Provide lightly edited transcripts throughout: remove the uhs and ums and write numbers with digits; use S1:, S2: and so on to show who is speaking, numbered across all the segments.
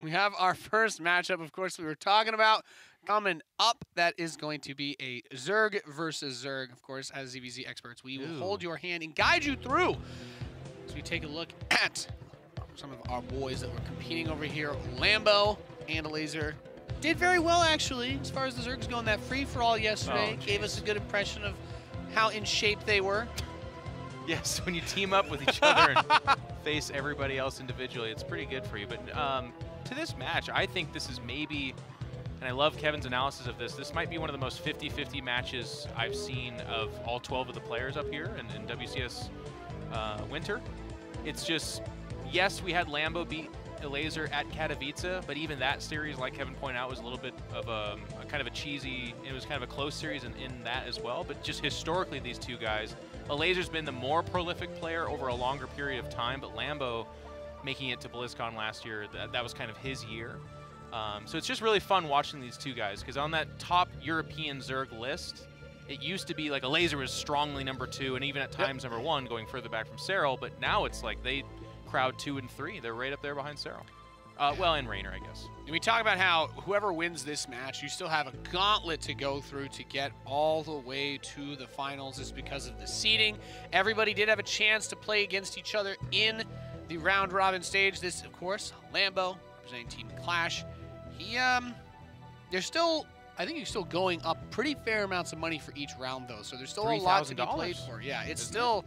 S1: We have our first matchup, of course, we were talking about coming up. That is going to be a Zerg versus Zerg. Of course, as ZvZ experts, we will hold your hand and guide you through as we take a look at some of our boys that were competing over here. Lambo and Elazer did very well, actually, as far as the Zergs go in that free-for-all yesterday. Gave us a good impression of how in shape they were.
S2: Yes, when you team up with each other and face everybody else individually, it's pretty good for you. But to this match, I think this is maybe, and I love Kevin's analysis of this might be one of the most 50-50 matches I've seen of all 12 of the players up here in WCS Winter. It's just, yes, we had Lambo beat Elazer at Katowice, but even that series, like Kevin pointed out, was a little bit of a kind of a cheesy, it was kind of a close series in that as well. But just historically, these two guys, Elazer's been the more prolific player over a longer period of time, but Lambo making it to BlizzCon last year, that was kind of his year. So it's just really fun watching these two guys, because on that top European Zerg list, it used to be like Elazer was strongly #2 and even at times #1 going further back from Serral, but now it's like they crowd 2 and 3. They're right up there behind Serral. Well, and Raynor, I guess.
S1: And we talk about how whoever wins this match, you still have a gauntlet to go through to get all the way to the finals. It's because of the seeding. Everybody did have a chance to play against each other in the round-robin stage. This, of course, Lambo, representing Team Clash. There's still, I think he's still going up pretty fair amounts of money for each round, though. So there's still a lot to be played for. Yeah, it's still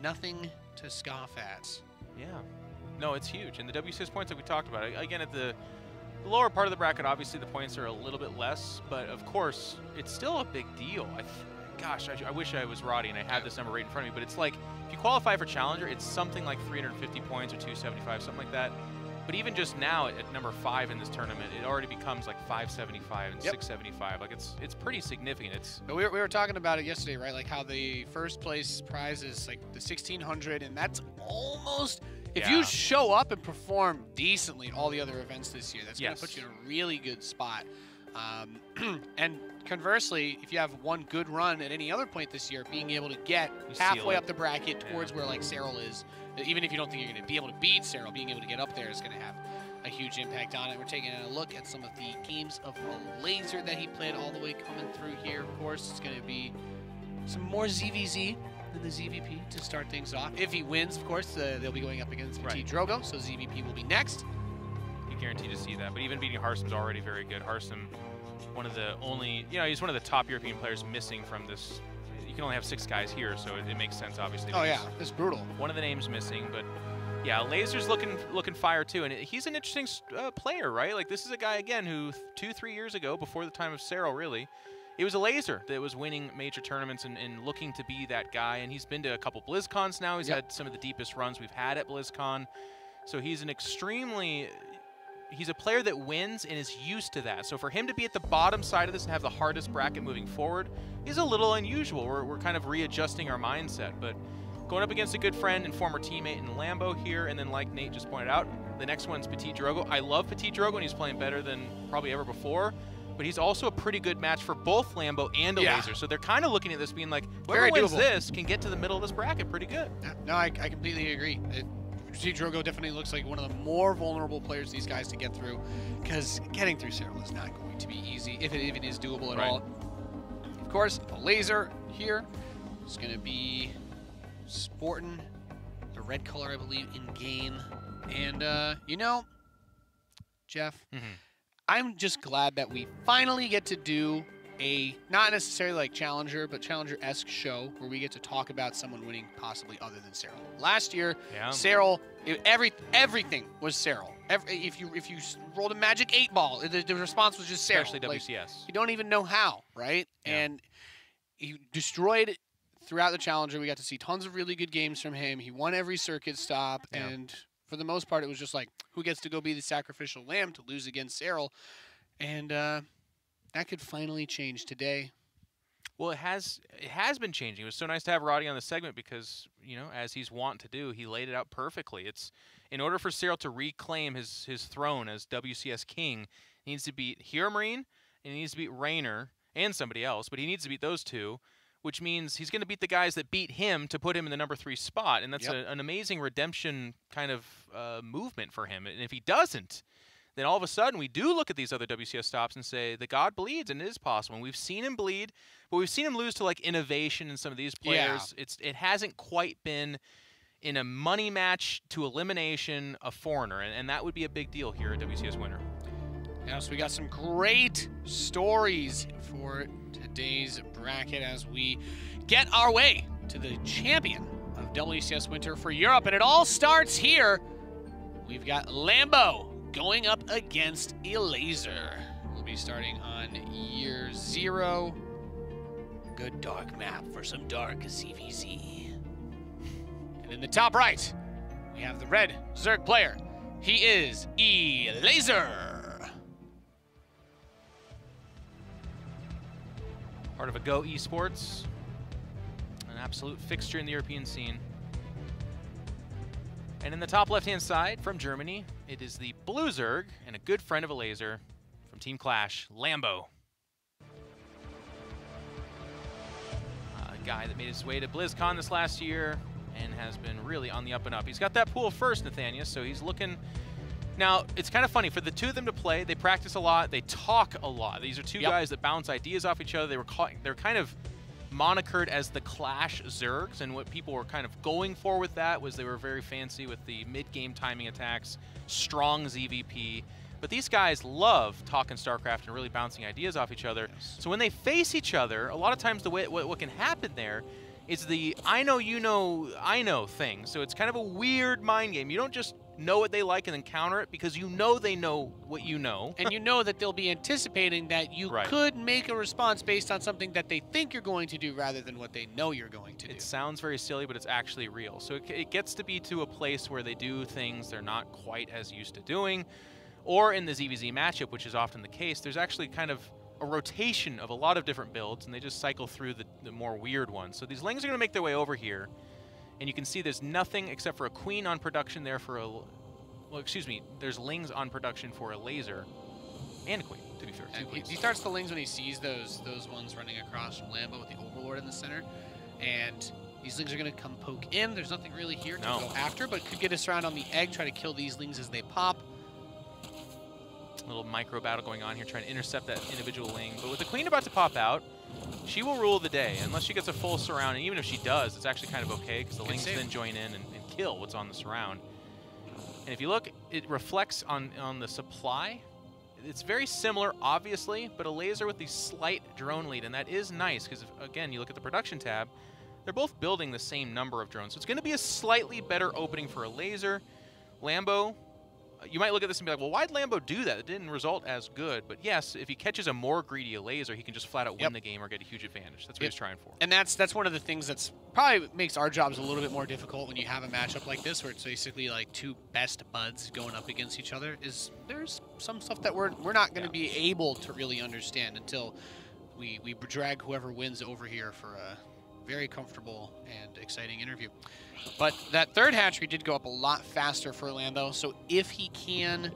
S1: nothing to scoff at.
S2: Yeah. No, it's huge. And the WCS points that we talked about, again, at the lower part of the bracket, obviously the points are a little bit less, but of course, it's still a big deal. Gosh, I wish I was Roddy and I had this number right in front of me, but it's like, if you qualify for Challenger, it's something like 350 points or 275, something like that. But even just now at number 5 in this tournament, it already becomes like 575 and 675. Like it's pretty significant.
S1: We were talking about it yesterday, right? Like how the first place prize is like the 1600, and that's almost, if you show up and perform decently at all the other events this year, that's going to put you in a really good spot. And conversely, if you have one good run at any other point this year, being able to get halfway up the bracket towards where like Serral is, even if you don't think you're going to be able to beat Serral, being able to get up there is going to have a huge impact on it. We're taking a look at some of the games of Elazer that he played all the way coming through here. Of course, it's going to be some more ZvZ than the ZVP to start things off. If he wins, of course, they'll be going up against Petit Drogo, so ZVP will be next.
S2: You're guaranteed to see that. But even beating Harsum's already very good. Harsum, one of the only, he's one of the top European players missing from this. You can only have 6 guys here, so it makes sense, obviously.
S1: Oh, yeah, it's brutal.
S2: One of the names missing, but yeah, Elazer's looking fire, too. And he's an interesting player, right? Like, this is a guy, again, who 2-3 years ago, before the time of Serral, really, it was Elazer that was winning major tournaments and looking to be that guy. And he's been to a couple BlizzCons now. He's had some of the deepest runs we've had at BlizzCon. So he's an extremely... He's a player that wins and is used to that. So for him to be at the bottom side of this and have the hardest bracket moving forward is a little unusual. We're kind of readjusting our mindset. But going up against a good friend and former teammate in Lambo here, and then like Nate just pointed out, the next one's Petit Drogo. I love Petit Drogo, and he's playing better than probably ever before. But he's also a pretty good match for both Lambo and Elazer. So they're kind of looking at this being like, whoever wins this can get to the middle of this bracket pretty good.
S1: Yeah, no, I completely agree. Petit Drogo definitely looks like one of the more vulnerable players these guys to get through, because getting through Serral is not going to be easy, if it even is doable at all. Of course, Elazer here is going to be sporting the red color, I believe, in game. And, Jeff, I'm just glad that we finally get to do a, not necessarily like Challenger, but Challenger-esque show where we get to talk about someone winning possibly other than Serral. Last year, Serral, everything was Serral. If you rolled a magic 8-ball, the response was just Serral.
S2: Especially WCS.
S1: Like, you don't even know how, right? And he destroyed throughout the Challenger. We got to see tons of really good games from him. He won every circuit stop, and for the most part, it was just like, who gets to go be the sacrificial lamb to lose against Serral? And that could finally change today.
S2: Well, it has been changing. It was so nice to have Roddy on the segment because, as he's wont to do, he laid it out perfectly. It's in order for Serral to reclaim his throne as WCS king, he needs to beat Hero Marine, and he needs to beat Raynor and somebody else, but he needs to beat those two, which means he's going to beat the guys that beat him to put him in the number 3 spot, and that's an amazing redemption kind of movement for him. And if he doesn't, then all of a sudden we do look at these other WCS stops and say, the god bleeds, and it is possible. And we've seen him bleed, but we've seen him lose to like innovation and some of these players. Yeah. It hasn't quite been in a money match to elimination a foreigner, and that would be a big deal here at WCS Winter.
S1: Yeah, so we got some great stories for today's bracket as we get our way to the champion of WCS Winter for Europe, and it all starts here. We've got Lambo going up against Elazer. We'll be starting on year 0. Good dark map for some dark ZvZ. And in the top right, we have the red Zerg player. He is Elazer.
S2: Part of a Go Esports, an absolute fixture in the European scene. And in the top left-hand side from Germany, it is the blue Zerg and a good friend of Elazer from Team Clash, Lambo. A guy that made his way to BlizzCon this last year and has been really on the up and up. He's got that pool first, Nathaniel, so he's looking... Now, it's kind of funny. For the two of them to play, they practice a lot, they talk a lot. These are two guys that bounce ideas off each other. They're kind of monikered as the Clash Zergs, and what people were kind of going for with that was they were very fancy with the mid-game timing attacks, strong ZVP. But these guys love talking StarCraft and really bouncing ideas off each other. So when they face each other, a lot of times the way what can happen there is the I know, you know, I know thing. So it's kind of a weird mind game. You don't just know what they like and then counter it, because you know they know what you know.
S1: And you know that they'll be anticipating that you could make a response based on something that they think you're going to do rather than what they know you're going to do.
S2: It sounds very silly, but it's actually real. So it gets to be to a place where they do things they're not quite as used to doing. Or in the ZvZ matchup, which is often the case, there's actually kind of a rotation of a lot of different builds, and they just cycle through the more weird ones. So these Lings are going to make their way over here. And you can see there's nothing except for a Queen on production there for a... Well, excuse me, there's Lings on production for Elazer and a Queen, to be fair.
S1: He starts the Lings when he sees those ones running across from Lambo with the Overlord in the center. And these Lings are going to come poke in. There's nothing really here to go after, but could get us around on the egg, try to kill these Lings as they pop.
S2: A little micro battle going on here, trying to intercept that individual Ling. But with the Queen about to pop out, she will rule the day, unless she gets a full surround. And even if she does, it's actually kind of okay, because the Lings then join in and kill what's on the surround. And if you look, it reflects on the supply. It's very similar, obviously, but Elazer with the slight drone lead, and that is nice, because, again, you look at the production tab, they're both building the same number of drones. So it's going to be a slightly better opening for Elazer. Lambo, you might look at this and be like, well, why'd Lambo do that? It didn't result as good. But yes, if he catches a more greedy Elazer, he can just flat out win the game or get a huge advantage. That's what he's trying for.
S1: And that's one of the things that's probably makes our jobs a little bit more difficult when you have a matchup like this, where it's basically like two best buds going up against each other. Is there's some stuff that we're not going to be able to really understand until we drag whoever wins over here for a very comfortable and exciting interview. But that third hatchery did go up a lot faster for Lambo, so if he can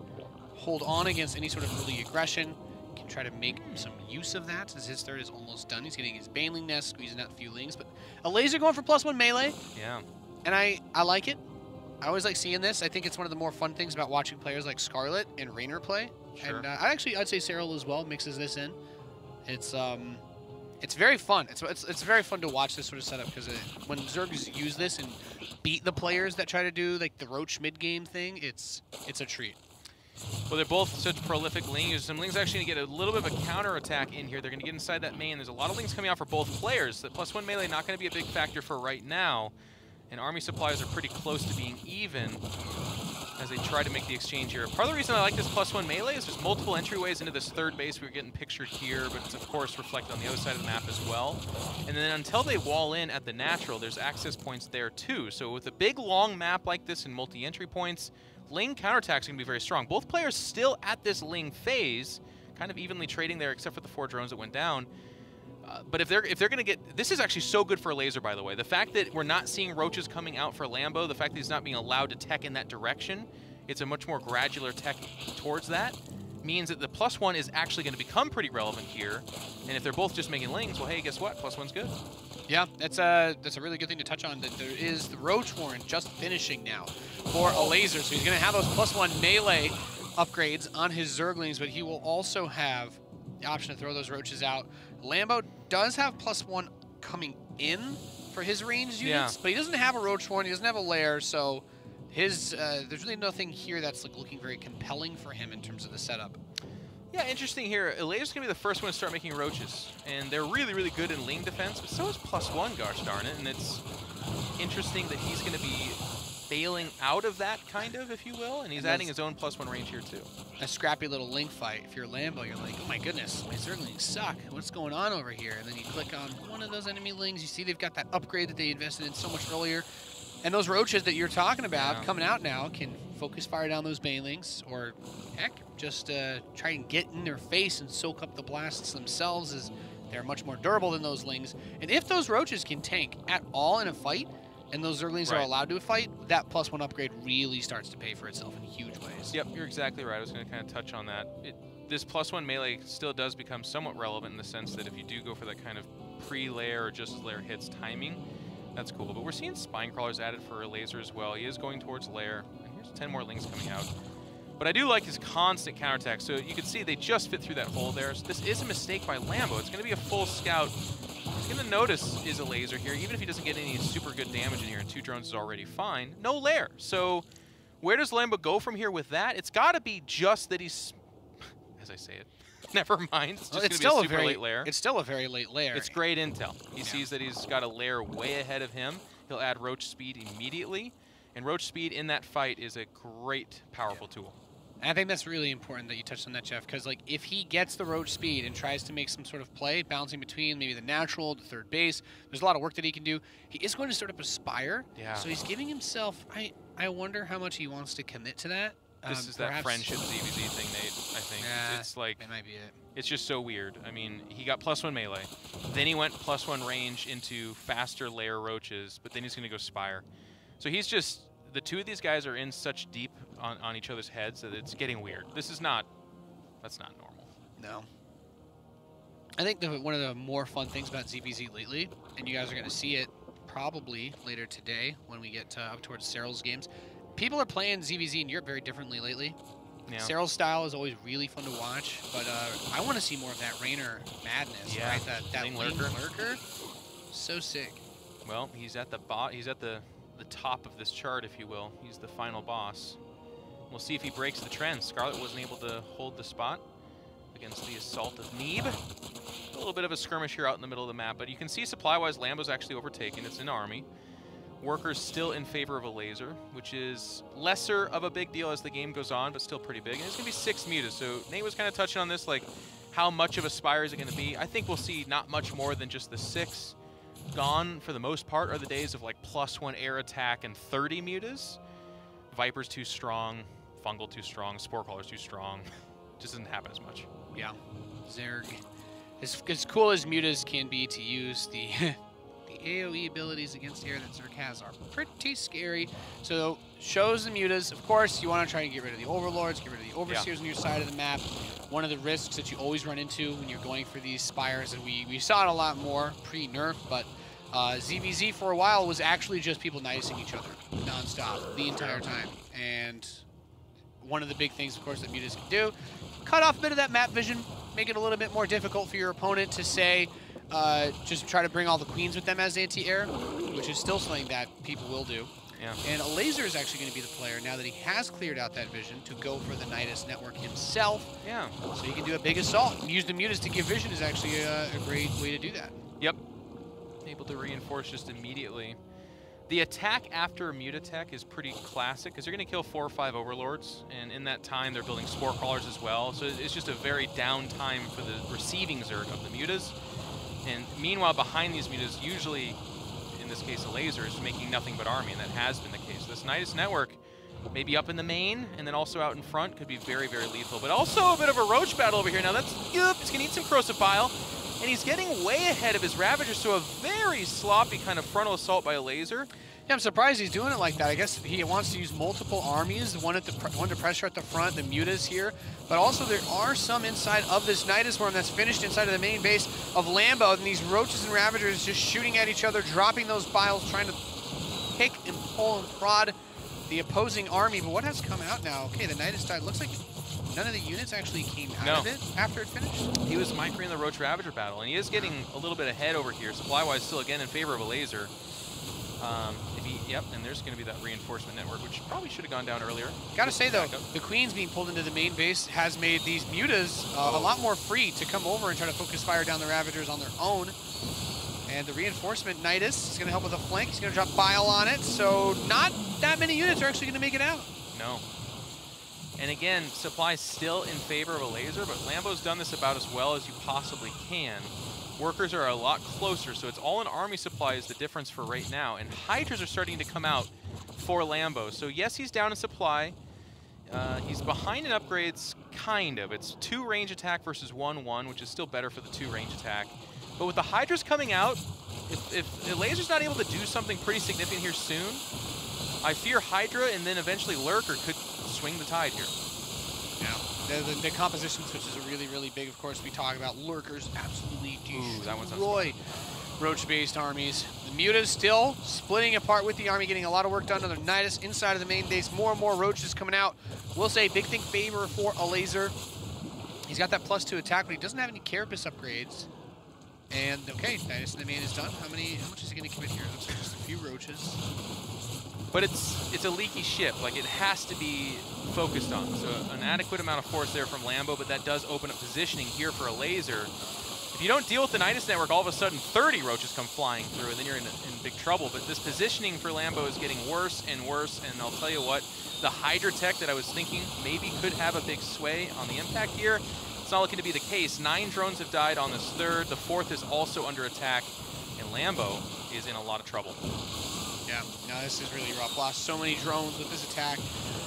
S1: hold on against any sort of early aggression, he can try to make some use of that, as his third is almost done. He's getting his Baneling Nest, squeezing out a few Lings, but Elazer going for +1 melee.
S2: Yeah.
S1: And I like it. I always like seeing this. I think it's one of the more fun things about watching players like Scarlet and Raynor play. Sure. And I'd say Cyril as well mixes this in. It's very fun. It's very fun to watch this sort of setup, because when Zergs use this and beat the players that try to do like the Roach mid-game thing, it's a treat.
S2: Well, they're both such prolific Lings. Some Lings actually going to get a little bit of a counter attack in here. They're going to get inside that main. There's a lot of Lings coming out for both players. That +1 melee not going to be a big factor for right now. And army supplies are pretty close to being even as they try to make the exchange here. Part of the reason I like this +1 melee is there's multiple entryways into this third base. We're getting pictured here, but it's of course reflected on the other side of the map as well. And then until they wall in at the natural, there's access points there too. So with a big long map like this and multi-entry points, Ling counterattacks can be very strong. Both players still at this Ling phase, kind of evenly trading there, except for the 4 drones that went down. But if they're going to get... This is actually so good for Elazer, by the way. The fact that we're not seeing Roaches coming out for Lambo, the fact that he's not being allowed to tech in that direction, it's a much more gradual tech towards that, means that the +1 is actually going to become pretty relevant here. And if they're both just making Lings, well, hey, guess what? +1's good.
S1: Yeah, that's a really good thing to touch on, that there is the Roach Warren just finishing now for Elazer. So he's going to have those +1 melee upgrades on his Zerglings, but he will also have the option to throw those roaches out. Lambo does have +1 coming in for his ranged units, but he doesn't have a roach horn, he doesn't have a lair, so his there's really nothing here that's like looking very compelling for him in terms of the setup. Yeah,
S2: interesting here. Elazer's going to be the first one to start making roaches, and they're really, really good in ling defense, but so is +1, gosh darn it, and it's interesting that he's going to be bailing out of that, kind of, if you will, and he's adding his own +1 range here, too.
S1: A scrappy little link fight. If you're Lambo, you're like, oh my goodness, my Zerglings suck. What's going on over here? And then you click on one of those enemy lings, you see they've got that upgrade that they invested in so much earlier, and those roaches that you're talking about coming out now can focus fire down those banelings, or heck, just try and get in their face and soak up the blasts themselves, as they're much more durable than those lings. And if those roaches can tank at all in a fight, and those Zerglings are allowed to fight, that +1 upgrade really starts to pay for itself in huge ways.
S2: Yep, you're exactly right. I was going to kind of touch on that. This +1 melee still does become somewhat relevant in the sense that if you do go for that kind of pre-lair or just as lair hits timing, that's cool. But we're seeing spine crawlers added for Elazer as well. He is going towards lair, and here's 10 more lings coming out. But I do like his constant counterattack. So you can see they just fit through that hole there. So this is a mistake by Lambo. It's going to be a full scout. He's going to notice is Elazer here, even if he doesn't get any super good damage in here, and 2 drones is already fine. No lair. So where does Lambo go from here with that? It's got to be just that he's, as I say it, never mind. It's just going to be a super late lair.
S1: It's still a very late lair.
S2: It's great intel. He sees that he's got a lair way ahead of him. He'll add roach speed immediately. And roach speed in that fight is a great, powerful tool.
S1: And I think that's really important that you touched on that, Jeff, because like if he gets the roach speed and tries to make some sort of play, bouncing between maybe the natural, the third base, there's a lot of work that he can do. He is going to sort of aspire.
S2: Yeah.
S1: So he's giving himself, I wonder how much he wants to commit to that.
S2: This is that friendship ZvZ thing, Nate, I think.
S1: Yeah,
S2: it's like,
S1: that might be it.
S2: It's just so weird. I mean, he got +1 melee. Then he went +1 range into faster lair roaches, but then he's going to go spire. So he's just, the two of these guys are in such deep on each other's heads that it's getting weird. This is not, that's not normal.
S1: No. I think one of the more fun things about ZvZ lately, and you guys are going to see it probably later today when we get up towards Cyril's games, people are playing ZvZ in Europe very differently lately. Yeah. Cyril's style is always really fun to watch, but I want to see more of that Rainer madness, right? That ling lurker. So sick.
S2: Well, he's at the top of this chart, if you will. He's the final boss. We'll see if he breaks the trend. Scarlet wasn't able to hold the spot against the assault of Neeb. A little bit of a skirmish here out in the middle of the map, but you can see supply-wise, Lambo's actually overtaken. It's an army. Workers still in favor of Elazer, which is lesser of a big deal as the game goes on, but still pretty big. And it's going to be 6 mutas. So Nate was kind of touching on this, like how much of a spire is it going to be? I think we'll see not much more than just the 6. Gone for the most part are the days of like +1 air attack and 30 mutas. Viper's too strong, Fungal too strong, Spore Crawler's too strong. Just doesn't happen as much.
S1: Yeah. Zerg. As cool as mutas can be to use, the AoE abilities against air that Zerg has are pretty scary. So shows the mutas. Of course, you want to try and get rid of the overlords, get rid of the overseers on your side of the map. One of the risks that you always run into when you're going for these spires, and we saw it a lot more pre-nerf, but ZvZ for a while was actually just people nicing each other nonstop the entire time. And one of the big things, of course, that mutas can do, cut off a bit of that map vision, make it a little bit more difficult for your opponent to say, just try to bring all the queens with them as anti-air, which is still something that people will do.
S2: Yeah.
S1: And Elazer is actually going to be the player, now that he has cleared out that vision, to go for the Nidus network himself.
S2: Yeah.
S1: So he can do a big assault. And use the mutas to give vision is actually a great way to do that.
S2: Yep. Able to reinforce just immediately. The attack after a muta tech is pretty classic, because you're going to kill 4 or 5 overlords, and in that time they're building Spore Crawlers as well. So it's just a very down time for the receiving Zerg of the mutas. And meanwhile, behind these mutas, usually, in this case, Elazer is making nothing but army, and that has been the case. This Nidus network, maybe up in the main, and then also out in front, could be very, very lethal. But also a bit of a roach battle over here. Now that's, he's going to need some corrosive bile, and he's getting way ahead of his Ravager, so a very sloppy kind of frontal assault by Elazer.
S1: Yeah, I'm surprised he's doing it like that. I guess he wants to use multiple armies, one to pressure at the front, the mutas here, but also there are some inside of this Nidus worm that's finished inside of the main base of Lambo, and these roaches and Ravagers just shooting at each other, dropping those biles, trying to pick and pull and prod the opposing army. But what has come out now? Okay, the Nidus side looks like none of the units actually came out of it after it finished?
S2: He was microing the Roach Ravager battle, and he is getting a little bit ahead over here. Supply-wise, still again in favor of Elazer. And there's going to be that reinforcement network, which probably should have gone down earlier.
S1: Gotta say, though, the Queens being pulled into the main base has made these mutas a lot more free to come over and try to focus fire down the Ravagers on their own. And the reinforcement Nidus is going to help with a flank. He's going to drop Bile on it, so not that many units are actually going to make it out.
S2: No. And again, supply still in favor of Elazer, but Lambo's done this about as well as you possibly can. Workers are a lot closer, so it's all in army supply is the difference for right now. And Hydras are starting to come out for Lambo. So yes, he's down in supply. He's behind in upgrades, kind of. It's 2 range attack versus 1-1, which is still better for the 2 range attack. But with the Hydras coming out, if Elazer's not able to do something pretty significant here soon, I fear Hydra and then eventually Lurker could swing the tide here.
S1: Yeah. The composition switches are really, really big. Of course, we talk about Lurkers absolutely destroy Roach-based armies. The Mutas still splitting apart with the army, getting a lot of work done. Another Nidus inside of the main base. More and more Roaches coming out. We'll say big thing favor for Elazer. He's got that +2 attack, but he doesn't have any Carapace upgrades. And okay, Nidus in the main is done. How much is he going to commit here? Looks like just a few Roaches.
S2: But it's a leaky ship. Like, it has to be focused on. So an adequate amount of force there from Lambo, but that does open up positioning here for Elazer. If you don't deal with the Nidus network, all of a sudden 30 Roaches come flying through, and then you're in big trouble. But this positioning for Lambo is getting worse and worse, and I'll tell you what, the Hydra tech that I was thinking maybe could have a big sway on the impact here, it's not looking to be the case. 9 drones have died on this 3rd. The 4th is also under attack, and Lambo is in a lot of trouble.
S1: Yeah, no, this is really rough. Lost so many drones with this attack.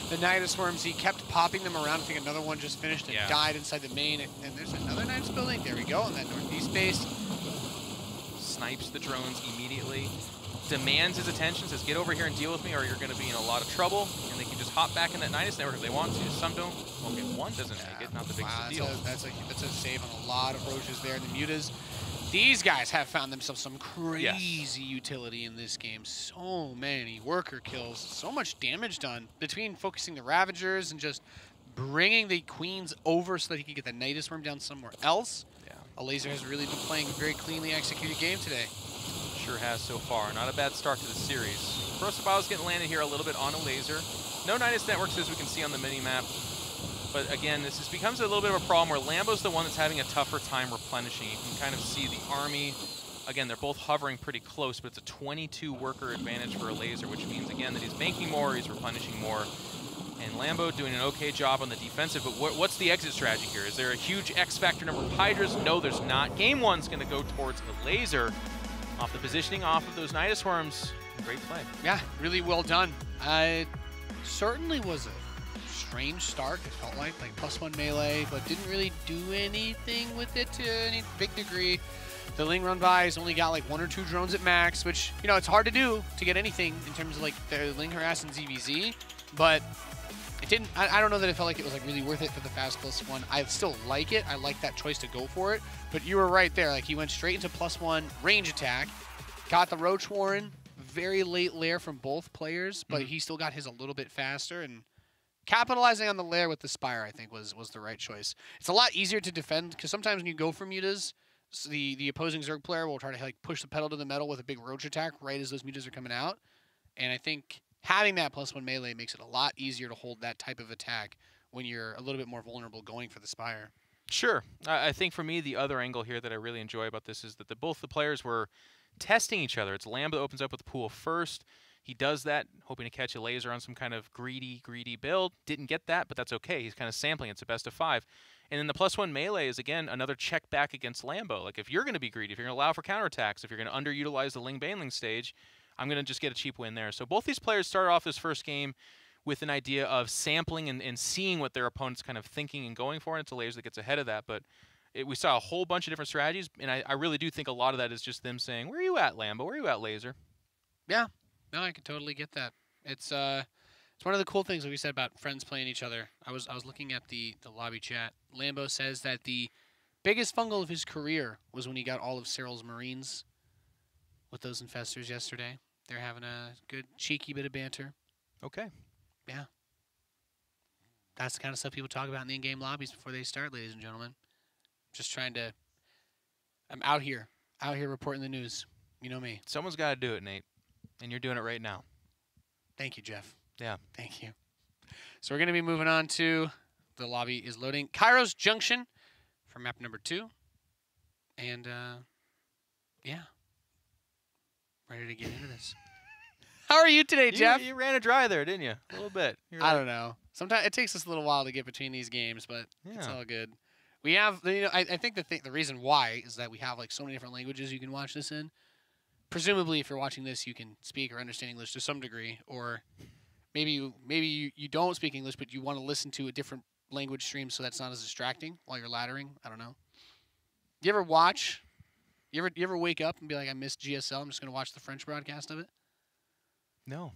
S1: The Nidus Worms, he kept popping them around. I think another one just finished and died inside the main. And there's another Nidus building. There we go, on that northeast base.
S2: Snipes the drones immediately. Demands his attention, says, get over here and deal with me or you're going to be in a lot of trouble. And they can just hop back in that Nidus network if they want to. Some don't. Okay, one doesn't make it. Not the biggest deal.
S1: That's a save on a lot of Roaches there. And the Mutas, these guys have found themselves some crazy utility in this game. So many worker kills, so much damage done between focusing the Ravagers and just bringing the Queens over so that he could get the Nidus Worm down somewhere else. Yeah, Elazer has really been playing a very cleanly executed game today.
S2: Sure has so far. Not a bad start to the series. Prosobal's getting landed here a little bit on Elazer. No Nidus networks as we can see on the mini-map. But again, this becomes a little bit of a problem where Lambo's the one that's having a tougher time replenishing. You can kind of see the army. Again, they're both hovering pretty close, but it's a 22 worker advantage for Elazer, which means, again, that he's banking more, he's replenishing more. And Lambo doing an okay job on the defensive, but what's the exit strategy here? Is there a huge X factor number of Hydras? No, there's not. Game 1's going to go towards Elazer. Off the positioning, off of those Nidus Worms. Great play. Yeah,
S1: really well done. It certainly was a strange start. It felt like +1 melee, but didn't really do anything with it to any big degree. The Ling run bys only got like 1 or 2 drones at max, which, you know, it's hard to do to get anything in terms of like the Ling harass and ZvZ, but it didn't. I don't know that it felt like it was like really worth it for the fast +1. I still like it. I like that choice to go for it, but you were right there. Like, he went straight into +1 range attack, got the Roach Warren, very late lair from both players, but he still got his a little bit faster, and capitalizing on the lair with the Spire, I think, was the right choice. It's a lot easier to defend, because sometimes when you go for mutas, so the opposing Zerg player will try to like push the pedal to the metal with a big Roach attack right as those mutas are coming out. And I think having that +1 melee makes it a lot easier to hold that type of attack when you're a little bit more vulnerable going for the Spire.
S2: Sure. I think for me, the other angle here that I really enjoy about this is that both the players were testing each other. It's Lambo that opens up with the pool first. He does that, hoping to catch Elazer on some kind of greedy build. Didn't get that, but that's okay. He's kind of sampling. It's a best of 5. And then the +1 melee is, again, another check back against Lambo. Like, if you're going to be greedy, if you're going to allow for counterattacks, if you're going to underutilize the Ling-Baneling stage, I'm going to just get a cheap win there. So both these players started off this first game with an idea of sampling and seeing what their opponent's kind of thinking and going for, and it's Elazer that gets ahead of that. But we saw a whole bunch of different strategies, and I really do think a lot of that is just them saying, where are you at, Lambo? Where are you at, Elazer?
S1: Yeah. No, I can totally get that. It's one of the cool things that we said about friends playing each other. I was looking at the lobby chat. Lambo says that the biggest fungal of his career was when he got all of Cyril's Marines with those infestors yesterday. They're having a good cheeky bit of banter.
S2: Okay.
S1: Yeah. that's the kind of stuff people talk about in the in-game lobbies before they start, ladies and gentlemen. Just trying to. I'm out here reporting the news. You know me.
S2: Someone's got to do it, Nate, and you're doing it right now.
S1: Thank you, Jeff.
S2: Yeah.
S1: Thank you. So we're going to be moving on to the lobby is loading. Kairos Junction for map number 2. And, yeah. Ready to get into this. How are you today, Jeff?
S2: You ran a dry there, didn't you? A little bit.
S1: I don't know. Sometimes it takes us a little while to get between these games, but it's all good. We have, I think the reason why is that we have like so many different languages you can watch this in. Presumably, if you're watching this, you can speak or understand English to some degree, or maybe you don't speak English, but you want to listen to a different language stream so that's not as distracting while you're laddering. I don't know. You ever watch? You ever wake up and be like, I missed GSL. I'm just gonna watch the French broadcast of it.
S2: No,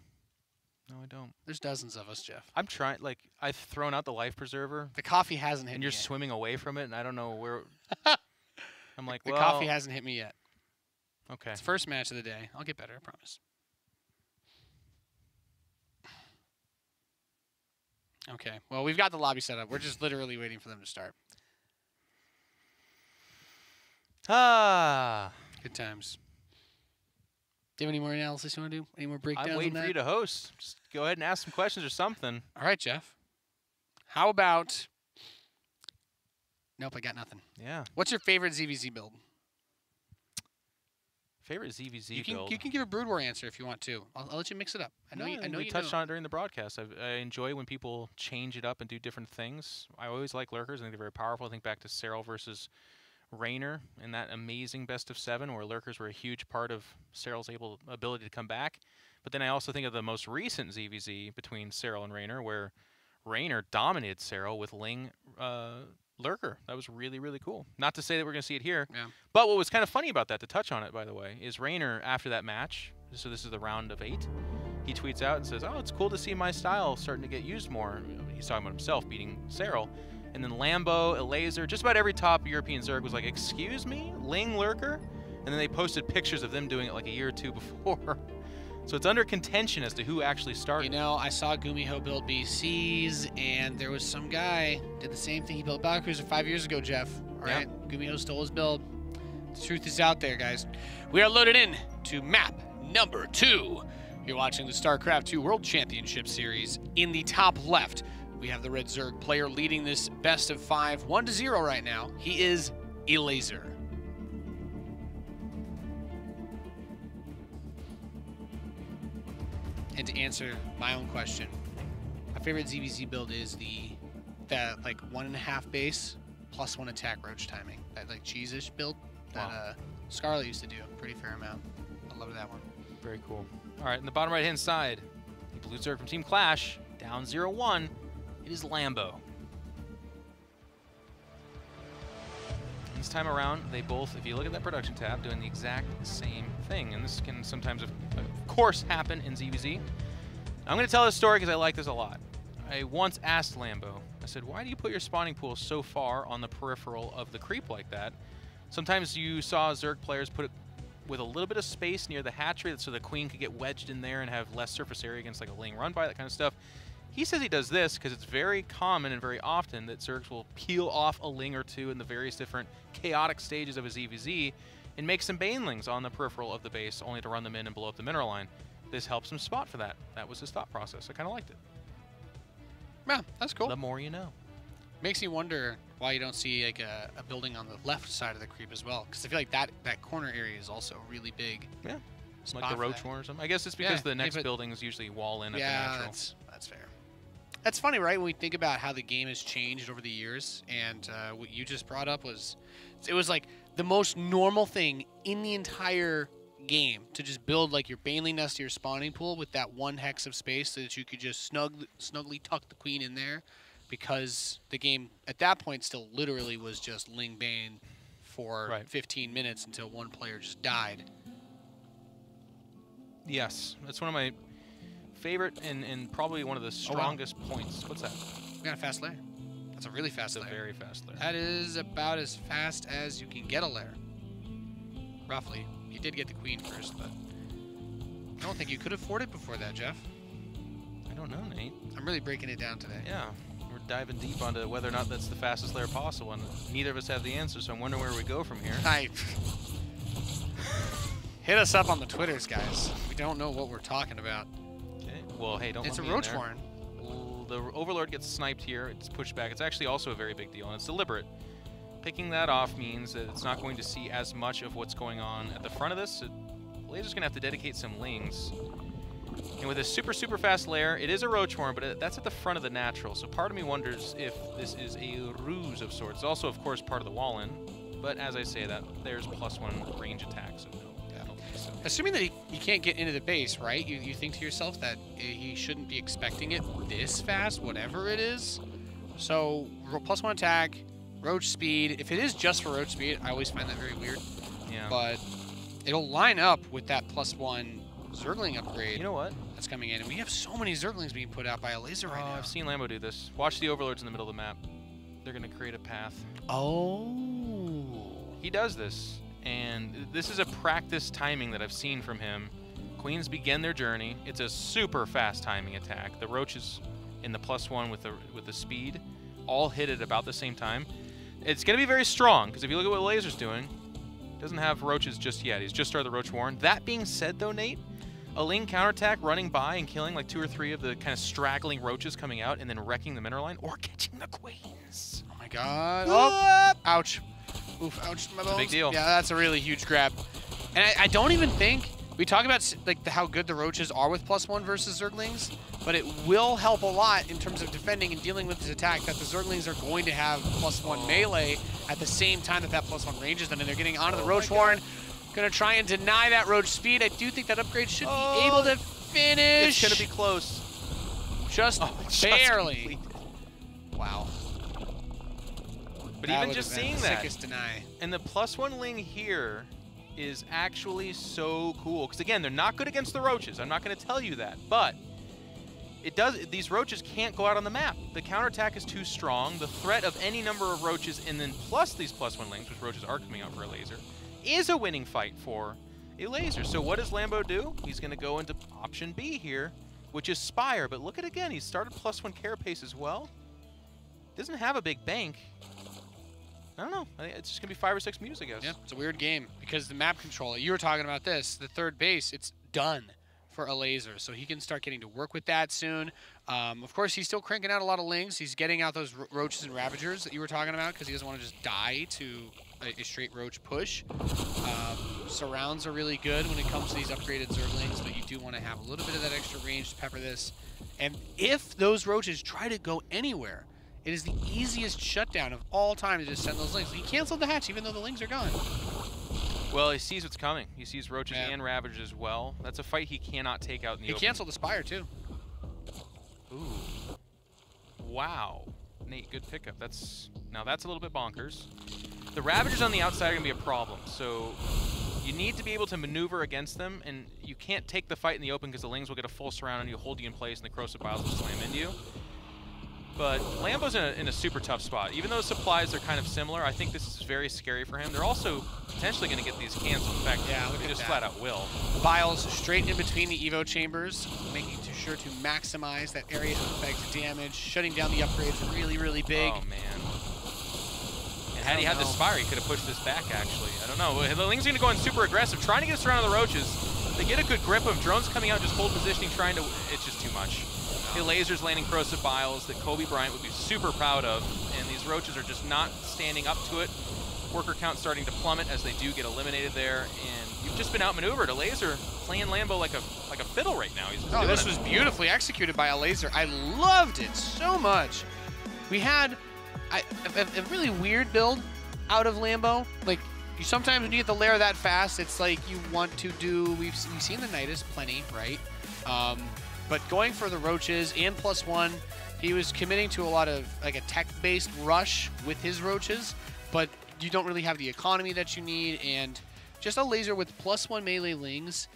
S2: I don't.
S1: There's dozens of us, Jeff.
S2: I'm trying. Like I've thrown out the life preserver.
S1: The coffee hasn't hit me
S2: and you're
S1: yet.
S2: swimming away from it, and I don't know where. I'm like,
S1: the coffee hasn't hit me yet.
S2: Okay.
S1: It's the first match of the day. I'll get better, I promise. Okay. Well, we've got the lobby set up. We're just literally waiting for them to start.
S2: Ah.
S1: Good times. Do you have any more analysis you want to do? Any more breakdowns?
S2: I'm waiting for you to host. Just go ahead and ask some questions or something.
S1: All right, Jeff. How about... Nope, I got nothing.
S2: Yeah.
S1: What's your favorite ZvZ build?
S2: Favorite ZvZ build?
S1: You can give a Brood War answer if you want to. I'll let you mix it up. I know
S2: we touched on it during the broadcast. I enjoy when people change it up and do different things. I always like lurkers. I think they're very powerful. I think back to Serral versus Raynor and that amazing best of 7 where lurkers were a huge part of Serral's ability to come back. But then I also think of the most recent ZvZ between Serral and Raynor where Raynor dominated Serral with Ling lurker. That was really, really cool. Not to say that we're going to see it here, but what was kind of funny about that, to touch on it, by the way, is Raynor, after that match, so this is the round of 8, he tweets out and says, oh, it's cool to see my style starting to get used more. He's talking about himself beating Serral. And then Lambo, Elazer, just about every top European Zerg was like, excuse me? Ling lurker? And then they posted pictures of them doing it like a year or two before. So it's under contention as to who actually started.
S1: You know, I saw Gumiho build BCs, and there was some guy did the same thing. He built Battlecruiser 5 years ago, Jeff. All right, Gumiho stole his build. The truth is out there, guys. We are loaded in to map number 2. You're watching the StarCraft 2 World Championship Series. In the top left, we have the Red Zerg player leading this best of 5, 1-0 right now. He is Elazer. And to answer my own question, my favorite ZvZ build is that like 1.5 base plus 1 attack roach timing. That like cheese-ish build that Scarlet used to do a pretty fair amount. I love that one.
S2: Very cool. All right, in the bottom right-hand side, the Blue Zerg from Team Clash, down 0-1. It is Lambo. This time around, they both, if you look at that production tab, doing the exact same thing. And this can sometimes, of course, happen in ZvZ. I'm going to tell this story because I like this a lot. I once asked Lambo, I said, why do you put your spawning pool so far on the peripheral of the creep like that? Sometimes you saw Zerg players put it with a little bit of space near the hatchery so the queen could get wedged in there and have less surface area against like a Ling run by, that kind of stuff. He says he does this because it's very common and very often that Zergs will peel off a Ling or two in the various different chaotic stages of a ZvZ and make some Banelings on the peripheral of the base only to run them in and blow up the mineral line. This helps him spot for that. That was his thought process. I kind of liked it.
S1: Yeah, that's cool.
S2: The more you know.
S1: Makes you wonder why you don't see like a building on the left side of the creep as well, because I feel like that corner area is also really big.
S2: Yeah, like the roach one or something. I guess it's because the next buildings usually wall in at the natural.
S1: That's fair. That's funny, right? When we think about how the game has changed over the years, and what you just brought up was, it was like the most normal thing in the entire game to just build like your Baneling nest to your spawning pool with that 1 hex of space so that you could just snugly tuck the queen in there, because the game at that point still literally was just Ling Bane for 15 minutes until one player just died.
S2: Yes, that's one of my favorite and probably one of the strongest points. What's that?
S1: We got a fast lair. That's a really fast lair.
S2: That's a very fast lair.
S1: That is about as fast as you can get a lair. Roughly. You did get the queen first, but I don't think you could afford it before that, Jeff.
S2: I don't know, Nate.
S1: I'm really breaking it down today.
S2: Yeah. We're diving deep onto whether or not that's the fastest layer possible, and neither of us have the answer, so I'm wondering where we go from here.
S1: Hit us up on the Twitters, guys. We don't know what we're talking about.
S2: Okay. Well, hey, don't.
S1: It's a
S2: let me
S1: roach
S2: in there.
S1: warren.
S2: Well, the Overlord gets sniped here. It's pushed back. It's actually also a very big deal, and it's deliberate. Picking that off means that it's not going to see as much of what's going on at the front of this. Lasers going to have to dedicate some lings. And with a super, super fast layer, it is a roach warren, but that's at the front of the natural. So part of me wonders if this is a ruse of sorts. It's also, of course, part of the wall-in. But as I say that, there's +1 range attack, so no. I don't think so.
S1: Assuming that he can't get into the base, right? You think to yourself that he shouldn't be expecting it this fast, whatever it is. So +1 attack, roach speed. If it is just for roach speed, I always find that very weird.
S2: Yeah.
S1: But it'll line up with that +1 Zergling upgrade.
S2: You know what?
S1: That's coming in. And we have so many Zerglings being put out by Elazer right now.
S2: I've seen Lambo do this. Watch the Overlords in the middle of the map. They're going to create a path.
S1: Oh.
S2: He does this, and this is a practice timing that I've seen from him. Queens begin their journey. It's a super fast timing attack. The roaches in the +1 with the speed all hit at about the same time. It's going to be very strong, because if you look at what Elazer's doing, he doesn't have roaches just yet. He's just started the roach warren. That being said, though, Nate, a Ling counterattack running by and killing like 2 or 3 of the kind of straggling roaches coming out and then wrecking the mineral line, or catching the queens.
S1: Oh my god. Oh, ouch. Oof, ouch, my bones.
S2: Big deal.
S1: Yeah, that's a really huge grab. And I don't even think, we talk about like how good the roaches are with +1 versus Zerglings, but it will help a lot in terms of defending and dealing with this attack that the Zerglings are going to have +1 melee at the same time that +1 range is done, and they're getting onto the roach warren. Gonna try and deny that roach speed. I do think that upgrade should be able to finish.
S2: It's gonna be close.
S1: Just barely. Wow.
S2: But even just seeing that,
S1: sickest deny.
S2: And the +1 Ling here is actually so cool. Because again, they're not good against the roaches. I'm not gonna tell you that, but it does. These roaches can't go out on the map. The counterattack is too strong. The threat of any number of roaches, and then plus these +1 Lings, which roaches are coming out for Elazer, is a winning fight for Elazer. So what does Lambo do? He's going to go into option B here, which is Spire. But look at it again. He started +1 carapace as well. Doesn't have a big bank. I don't know. It's just going to be 5 or 6 muse, I guess.
S1: Yeah, it's a weird game because the map control, you were talking about this, the third base, it's done for Elazer. So he can start getting to work with that soon. Of course, he's still cranking out a lot of Lings. He's getting out those roaches and ravagers that you were talking about because he doesn't want to just die to a straight roach push. Surrounds are really good when it comes to these upgraded Zerglings, but you do want to have a little bit of that extra range to pepper this. And if those roaches try to go anywhere, it is the easiest shutdown of all time to just send those Lings. He canceled the hatch even though the Lings are gone.
S2: Well, he sees what's coming. He sees roaches and ravagers as well. That's a fight he cannot take out in the open.
S1: He canceled the Spire too.
S2: Ooh. Wow. Nate, good pickup. Now that's a little bit bonkers. The Ravagers on the outside are going to be a problem, so you need to be able to maneuver against them, and you can't take the fight in the open because the Lings will get a full surround on you, hold you in place, and the Corrosive Biles will slam into you. But Lambo's in a super tough spot. Even though supplies are kind of similar, I think this is very scary for him. They're also potentially going to get these canceled. In fact, they just flat out will.
S1: Biles straight in between the Evo chambers, making sure to maximize that area of effect damage, shutting down the upgrades really, really big.
S2: Oh, man. And had he had the Spire, he could have pushed this back, actually. I don't know. The Ling's going to go in super aggressive, trying to get us around the roaches. They get a good grip of drones coming out, just hold positioning, trying to... It's just too much. Elazer's landing Corrosive Biles that Kobe Bryant would be super proud of, and these roaches are just not standing up to it. Worker count starting to plummet as they do get eliminated there, and you've just been outmaneuvered. Elazer playing Lambo like a fiddle right now. He's
S1: just this was beautifully executed by Elazer. I loved it so much. We had a really weird build out of Lambo. Like, you sometimes when you get the lair that fast, it's like you want to do. We've seen the Nidus plenty, right? But going for the roaches and +1, he was committing to a lot of like a tech-based rush with his roaches, but you don't really have the economy that you need, and just Elazer with +1 melee Lings.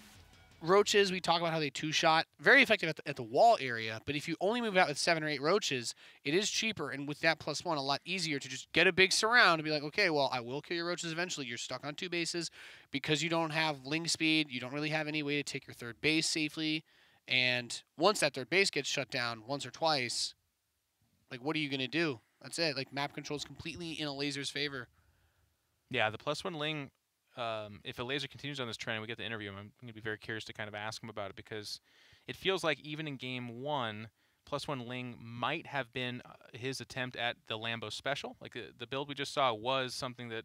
S1: Roaches, we talk about how they two-shot, very effective at the wall area, but if you only move out with 7 or 8 roaches, it is cheaper, and with that +1, a lot easier to just get a big surround and be like, okay, well, I will kill your roaches eventually. You're stuck on 2 bases because you don't have Ling speed. You don't really have any way to take your 3rd base safely. And once that 3rd base gets shut down once or twice, Like, what are you going to do? That's it. Like, map control is completely in Elazer's favor.
S2: Yeah, the +1 Ling, if Elazer continues on this trend, we get to interview him, I'm going to be very curious to kind of ask him about it, because it feels like even in Game 1, +1 Ling might have been his attempt at the Lambo special. Like, the build we just saw was something that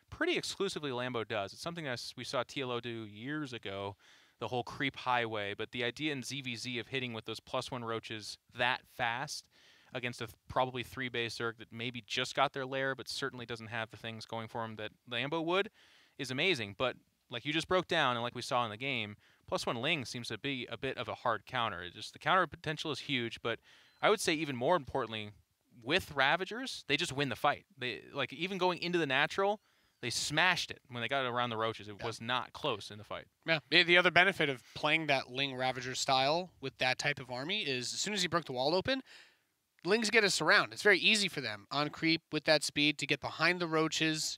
S2: pretty exclusively Lambo does. It's something that we saw TLO do years ago, the whole creep highway, but the idea in ZvZ of hitting with those +1 roaches that fast against a probably 3-base Zerg that maybe just got their lair but certainly doesn't have the things going for him that Lambo would is amazing. But like you just broke down and like we saw in the game, +1 Ling seems to be a bit of a hard counter. The counter potential is huge, but I would say even more importantly, with Ravagers, they just win the fight. They, like, even going into the natural, they smashed it when they got around the roaches. It was not close in the fight.
S1: Yeah. The other benefit of playing that Ling Ravager style with that type of army is as soon as he broke the wall open, Lings get us around. It's very easy for them on creep with that speed to get behind the roaches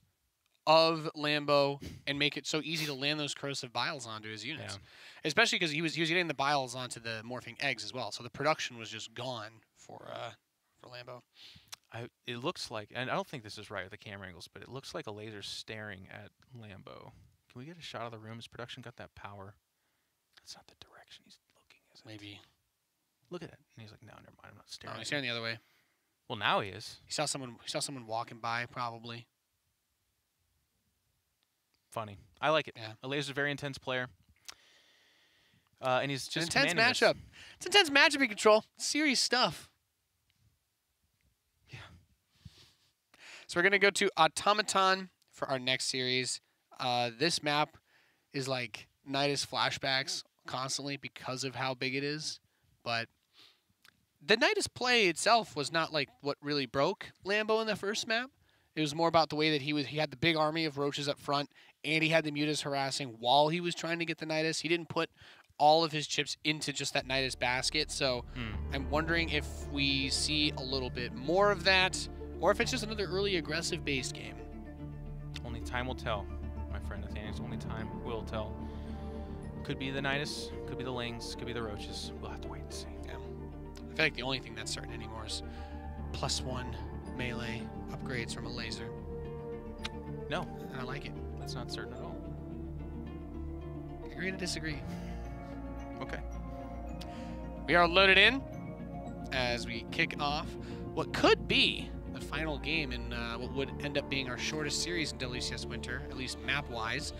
S1: of Lambo and make it so easy to land those corrosive biles onto his units. Yeah. Especially because he was getting the biles onto the morphing eggs as well. So the production was just gone for Lambo.
S2: It looks like, and I don't think this is right with the camera angles, but it looks like Elazer's staring at Lambo. Can we get a shot of the room? His production got that power. That's not the direction he's looking, is it?
S1: Maybe.
S2: Look at it. And he's like, no, never mind. I'm not staring.
S1: No, he's staring the other way.
S2: Well, now he is.
S1: He saw someone walking by, probably.
S2: Funny. I like it.
S1: Yeah.
S2: Elazer's a very intense player. And he's just
S1: an intense matchup. It's an intense matchup in control. Serious stuff.
S2: Yeah.
S1: So we're going to go to Automaton for our next series. This map is like Nidus flashbacks constantly because of how big it is. But the Nidus play itself was not like what really broke Lambo in the first map. It was more about the way that he had the big army of roaches up front, and he had the mutas harassing while he was trying to get the Nidus. He didn't put all of his chips into just that Nidus basket. So I'm wondering if we see a little bit more of that, or if it's just another early aggressive based game.
S2: Only time will tell, my friend Nathaniel. Only time will tell. Could be the Nidus, could be the Lings, could be the roaches. We'll have to wait and see.
S1: Yeah. I feel like the only thing that's certain anymore is +1 melee upgrades from Elazer.
S2: No.
S1: And I like it.
S2: That's not certain at all.
S1: Agree to disagree.
S2: Okay.
S1: We are loaded in as we kick off what could be the final game in what would end up being our shortest series in WCS Winter, at least map-wise.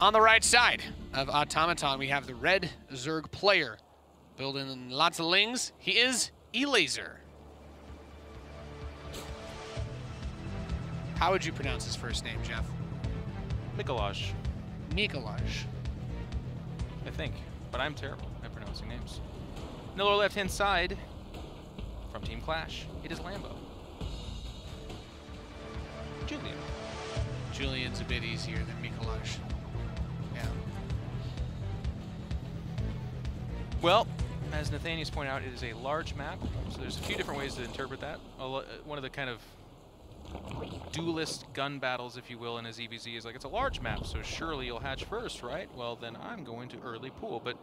S1: On the right side of Automaton, we have the red Zerg player. Building lots of Lings. He is Elazer. How would you pronounce his first name, Jeff?
S2: Mikolaj.
S1: Mikolaj.
S2: I think, but I'm terrible at pronouncing names. In the lower left-hand side, from Team Clash, it is Lambo. Julian.
S1: Julian's a bit easier than Mikolaj. Yeah.
S2: Well, as Nathaniel's pointed out, it is a large map, so there's a few different ways to interpret that. One of the kind of duelist gun battles, if you will, in a ZvZ is like, it's a large map, so surely you'll hatch first, right? Well, then I'm going to early pool. But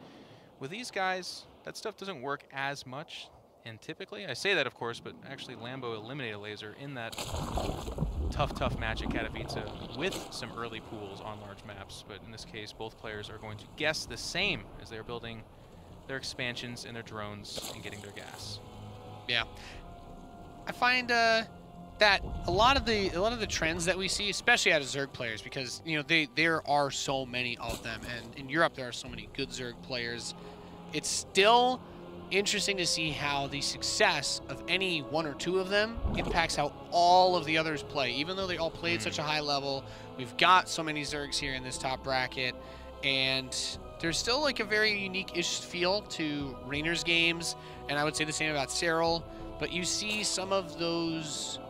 S2: with these guys, that stuff doesn't work as much. And typically, I say that, of course, but actually Lambo eliminated Elazer in that tough match at Katowice with some early pools on large maps. But in this case, both players are going to guess the same as they're building their expansions and their drones and getting their gas.
S1: Yeah. I find that a lot of the trends that we see, especially out of Zerg players, because there are so many of them, and in Europe there are so many good Zerg players. It's still interesting to see how the success of any one or two of them impacts how all of the others play. Even though they all play at such a high level, we've got so many Zergs here in this top bracket, and there's still like a very unique-ish feel to Rainer's games, and I would say the same about Cyril. But you see some of those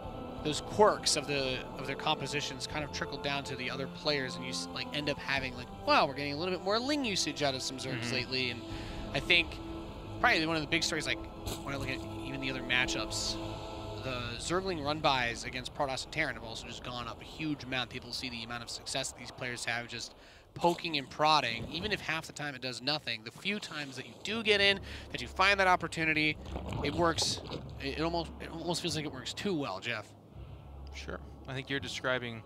S1: quirks of their compositions kind of trickle down to the other players, and you like end up having like, wow, we're getting a little bit more Ling usage out of some Zergs lately. And I think probably one of the big stories, like when I look at even the other matchups, the Zergling run-bys against Protoss and Terran have also just gone up a huge amount. People see the amount of success that these players have just poking and prodding, even if half the time it does nothing, the few times that you do get in, that you find that opportunity, it works. It almost feels like it works too well, Jeff.
S2: Sure. I think you're describing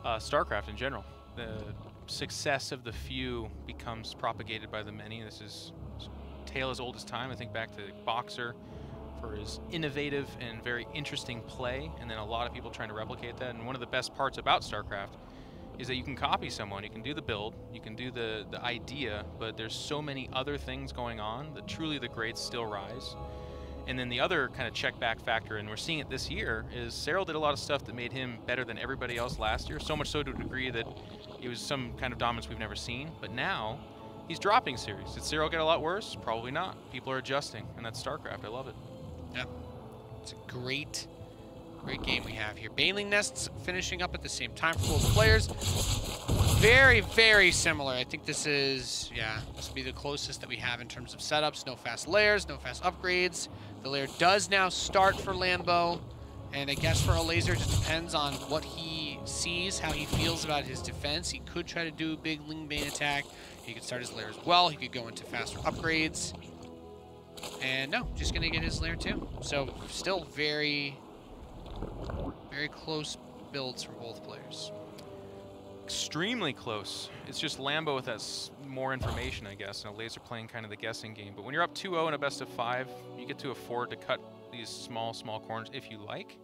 S2: StarCraft in general. The success of the few becomes propagated by the many. This is a tale as old as time. I think back to Boxer for his innovative and very interesting play, and then a lot of people trying to replicate that. And one of the best parts about StarCraft is that you can copy someone, you can do the build, you can do the idea, but there's so many other things going on that truly the greats still rise. And then the other kind of check back factor, and we're seeing it this year, is Cyril did a lot of stuff that made him better than everybody else last year, so much so to a degree that it was some kind of dominance we've never seen. But now he's dropping series. Did Cyril get a lot worse? Probably not. People are adjusting, and that's StarCraft. I love it.
S1: Yeah, it's a great game we have here. Baneling nests finishing up at the same time for both players. Very, very similar. I think this is, yeah, this will be the closest that we have in terms of setups. No fast layers, no fast upgrades. The layer does now start for Lambo, and I guess for Elazer, it just depends on what he sees, how he feels about his defense. He could try to do a big Ling Bane attack. He could start his layer as well. He could go into faster upgrades. And no, just gonna get his layer too. So still very close builds from both players.
S2: Extremely close. It's just Lambo with that more information, I guess, and Elazer playing kind of the guessing game. But when you're up 2-0 in a best of 5, you get to afford to cut these small corners if you like.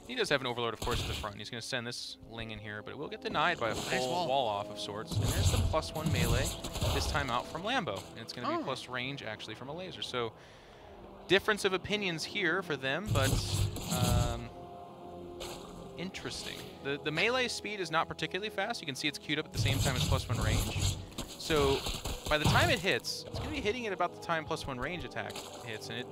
S2: He does have an overload, of course, at the front. He's going to send this Ling in here, but it will get denied by a full wall off of sorts. And there's the +1 melee, this time out from Lambo. And it's going to be plus range, actually, from Elazer. So, difference of opinions here for them, but interesting. The melee speed is not particularly fast. You can see it's queued up at the same time as +1 range. So, by the time it hits, it's going to be hitting it about the time +1 range attack hits, and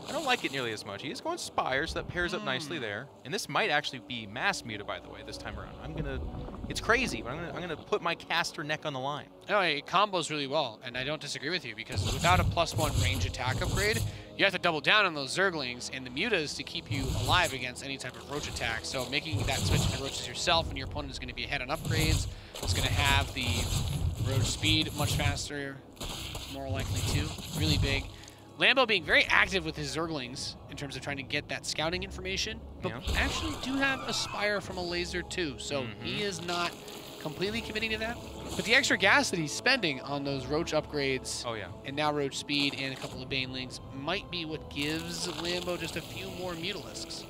S2: I don't like it nearly as much. He is going Spire, so that pairs up nicely there. And this might actually be mass muta, by the way, this time around. It's crazy, but I'm gonna put my caster neck on the line.
S1: No, it combos really well, and I don't disagree with you, because without a +1 range attack upgrade, you have to double down on those Zerglings and the mutas to keep you alive against any type of roach attack. So making that switch into roaches yourself, and your opponent is going to be ahead on upgrades. It's going to have the roach speed much faster, more likely too. Really big. Lambo being very active with his Zerglings in terms of trying to get that scouting information, but actually do have a Spire from Elazer too, so he is not completely committing to that. But the extra gas that he's spending on those Roach upgrades, and now Roach speed and a couple of Banelings, might be what gives Lambo just a few more Mutalisks.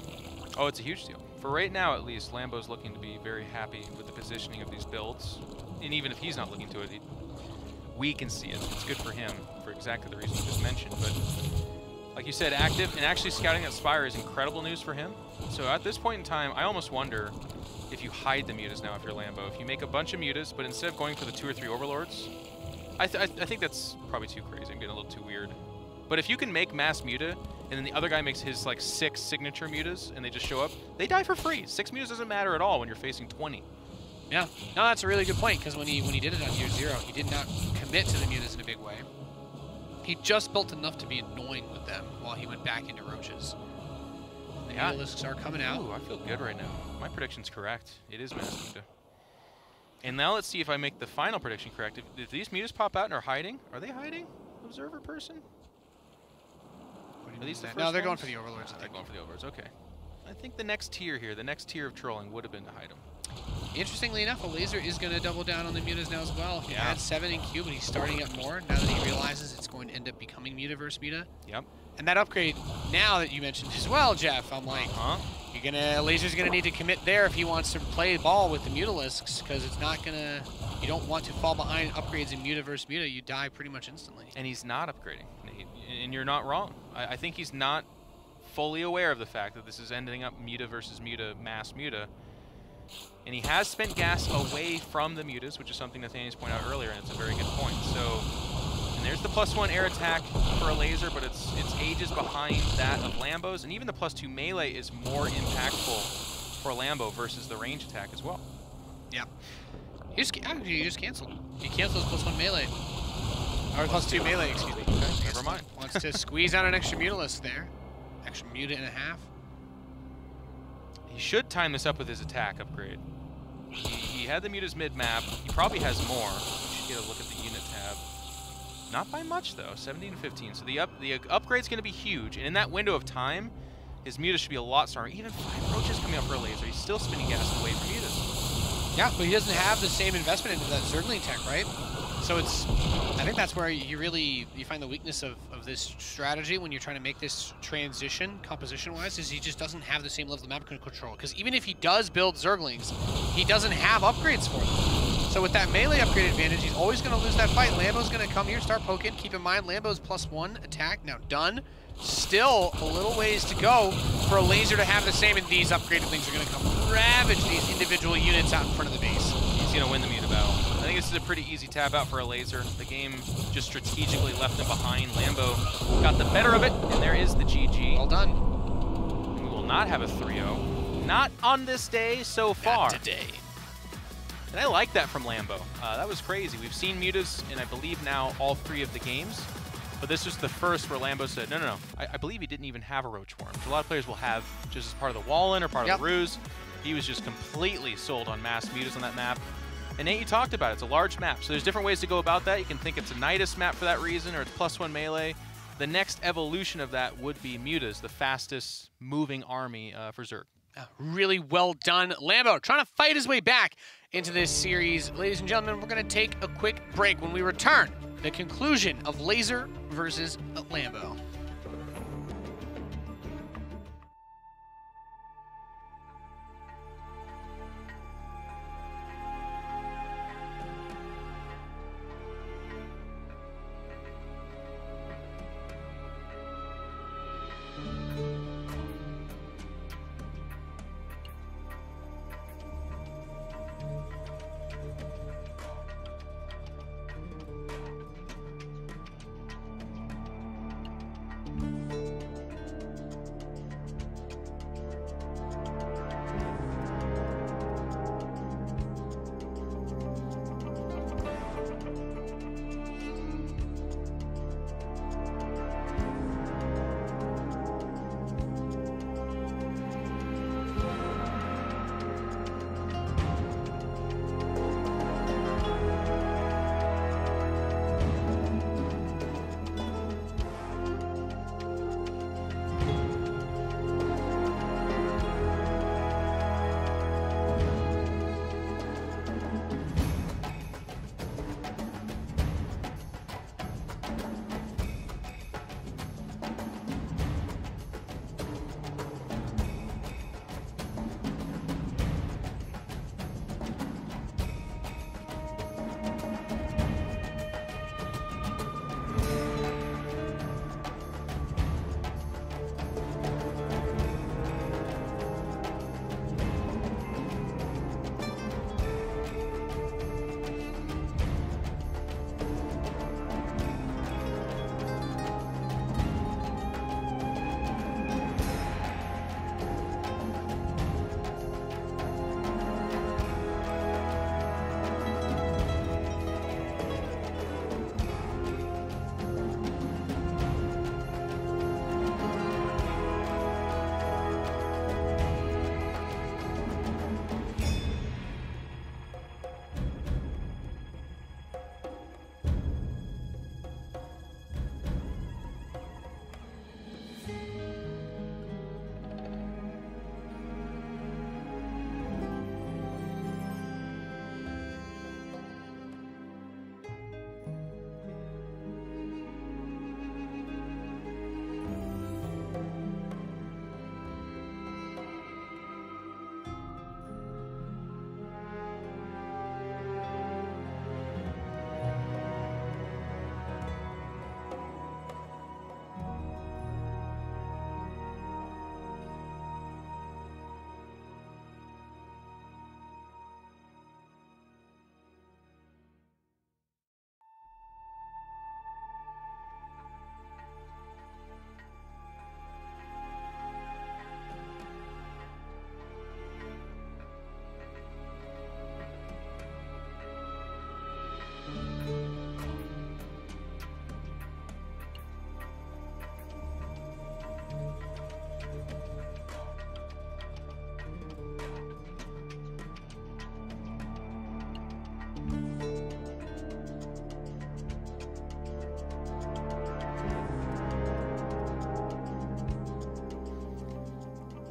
S2: Oh, it's a huge deal. For right now, at least, Lambo's looking to be very happy with the positioning of these builds, and even if he's not looking to it, we can see it. It's good for him for exactly the reasons you just mentioned. But like you said, active and actually scouting that Spire is incredible news for him. So at this point in time, I almost wonder if you hide the mutas now if you're Lambo. If you make a bunch of mutas, but instead of going for the 2 or 3 overlords, I think that's probably too crazy. I'm getting a little too weird. But if you can make mass muta, and then the other guy makes his like 6 signature mutas, and they just show up, they die for free. 6 mutas doesn't matter at all when you're facing 20.
S1: Yeah, no, that's a really good point, because when he did it on year 0, he did not commit to the mutas in a big way. He just built enough to be annoying with them while he went back into roaches. The Mutalisks are coming out.
S2: Ooh, I feel good right now. My prediction's correct. It is mass muta. And now let's see if I make the final prediction correct. If these mutas pop out and are hiding, are they hiding? Observer person? Are these the first
S1: No, they're
S2: ones?
S1: going for the overlords.
S2: They're going for the overlords, okay. I think the next tier here, the next tier of trolling would have been to hide them.
S1: Interestingly enough, Elazer is going to double down on the mutas now as well. He had 7 in queue, but he's starting up more now that he realizes it's going to end up becoming muta versus muta.
S2: Yep.
S1: And that upgrade, now that you mentioned as well, Jeff, I'm like, Elazer's gonna need to commit there if he wants to play ball with the Mutalisks, because it's not gonna. You don't want to fall behind upgrades in muta versus muta. You die pretty much instantly.
S2: And he's not upgrading, and you're not wrong. I think he's not fully aware of the fact that this is ending up muta versus muta, mass muta. And he has spent gas away from the mutas, which is something that Nathaniel's pointed out earlier, and it's a very good point. So, and there's the +1 air attack for Elazer, but it's ages behind that of Lambo's, and even the +2 melee is more impactful for Lambo versus the range attack as well.
S1: Yeah. You just canceled. He canceled his +1 melee. Or +2 melee, excuse me.
S2: Okay, never mind.
S1: Wants to squeeze out an extra Mutalisk there. Extra muta and a half.
S2: He should time this up with his attack upgrade. He had the Mutas mid-map. He probably has more. We should get a look at the unit tab. Not by much, though. 17 to 15. So the upgrade's going to be huge. And in that window of time, his Mutas should be a lot stronger. Even 5 roaches coming up for Elazer. He's still spinning gas away from Mutas.
S1: Yeah, but he doesn't have the same investment into that Zergling tech, right? So I think that's where you find the weakness of this strategy when you're trying to make this transition composition-wise, is he just doesn't have the same level of map control. Because even if he does build Zerglings, he doesn't have upgrades for them. So with that melee upgrade advantage, he's always going to lose that fight. Lambo's going to come here, start poking. Keep in mind, Lambo's +1 attack now done. Still a little ways to go for Elazer to have the same, and these upgraded things are going to come ravage these individual units out in front of the base.
S2: He's going to win the Muta battle. I think this is a pretty easy tab out for Elazer. The game just strategically left him behind. Lambo got the better of it, and there is the GG.
S1: Well done.
S2: And we will not have a 3-0. Not on this day so far.
S1: Not today.
S2: And I like that from Lambo. That was crazy. We've seen Mutas in, I believe, now all 3 of the games. But this was the first where Lambo said, no. I believe he didn't even have a Roach Swarm, which a lot of players will have just as part of the wall-in or part of the ruse. He was just completely sold on mass Mutas on that map. And Nate, you talked about it. It's a large map, so there's different ways to go about that. You can think it's a Nidus map for that reason, or it's +1 melee. The next evolution of that would be Mutas, the fastest moving army for Zerg.
S1: Really well done. Lambo trying to fight his way back into this series. Ladies and gentlemen, we're going to take a quick break. When we return, the conclusion of Elazer versus Lambo.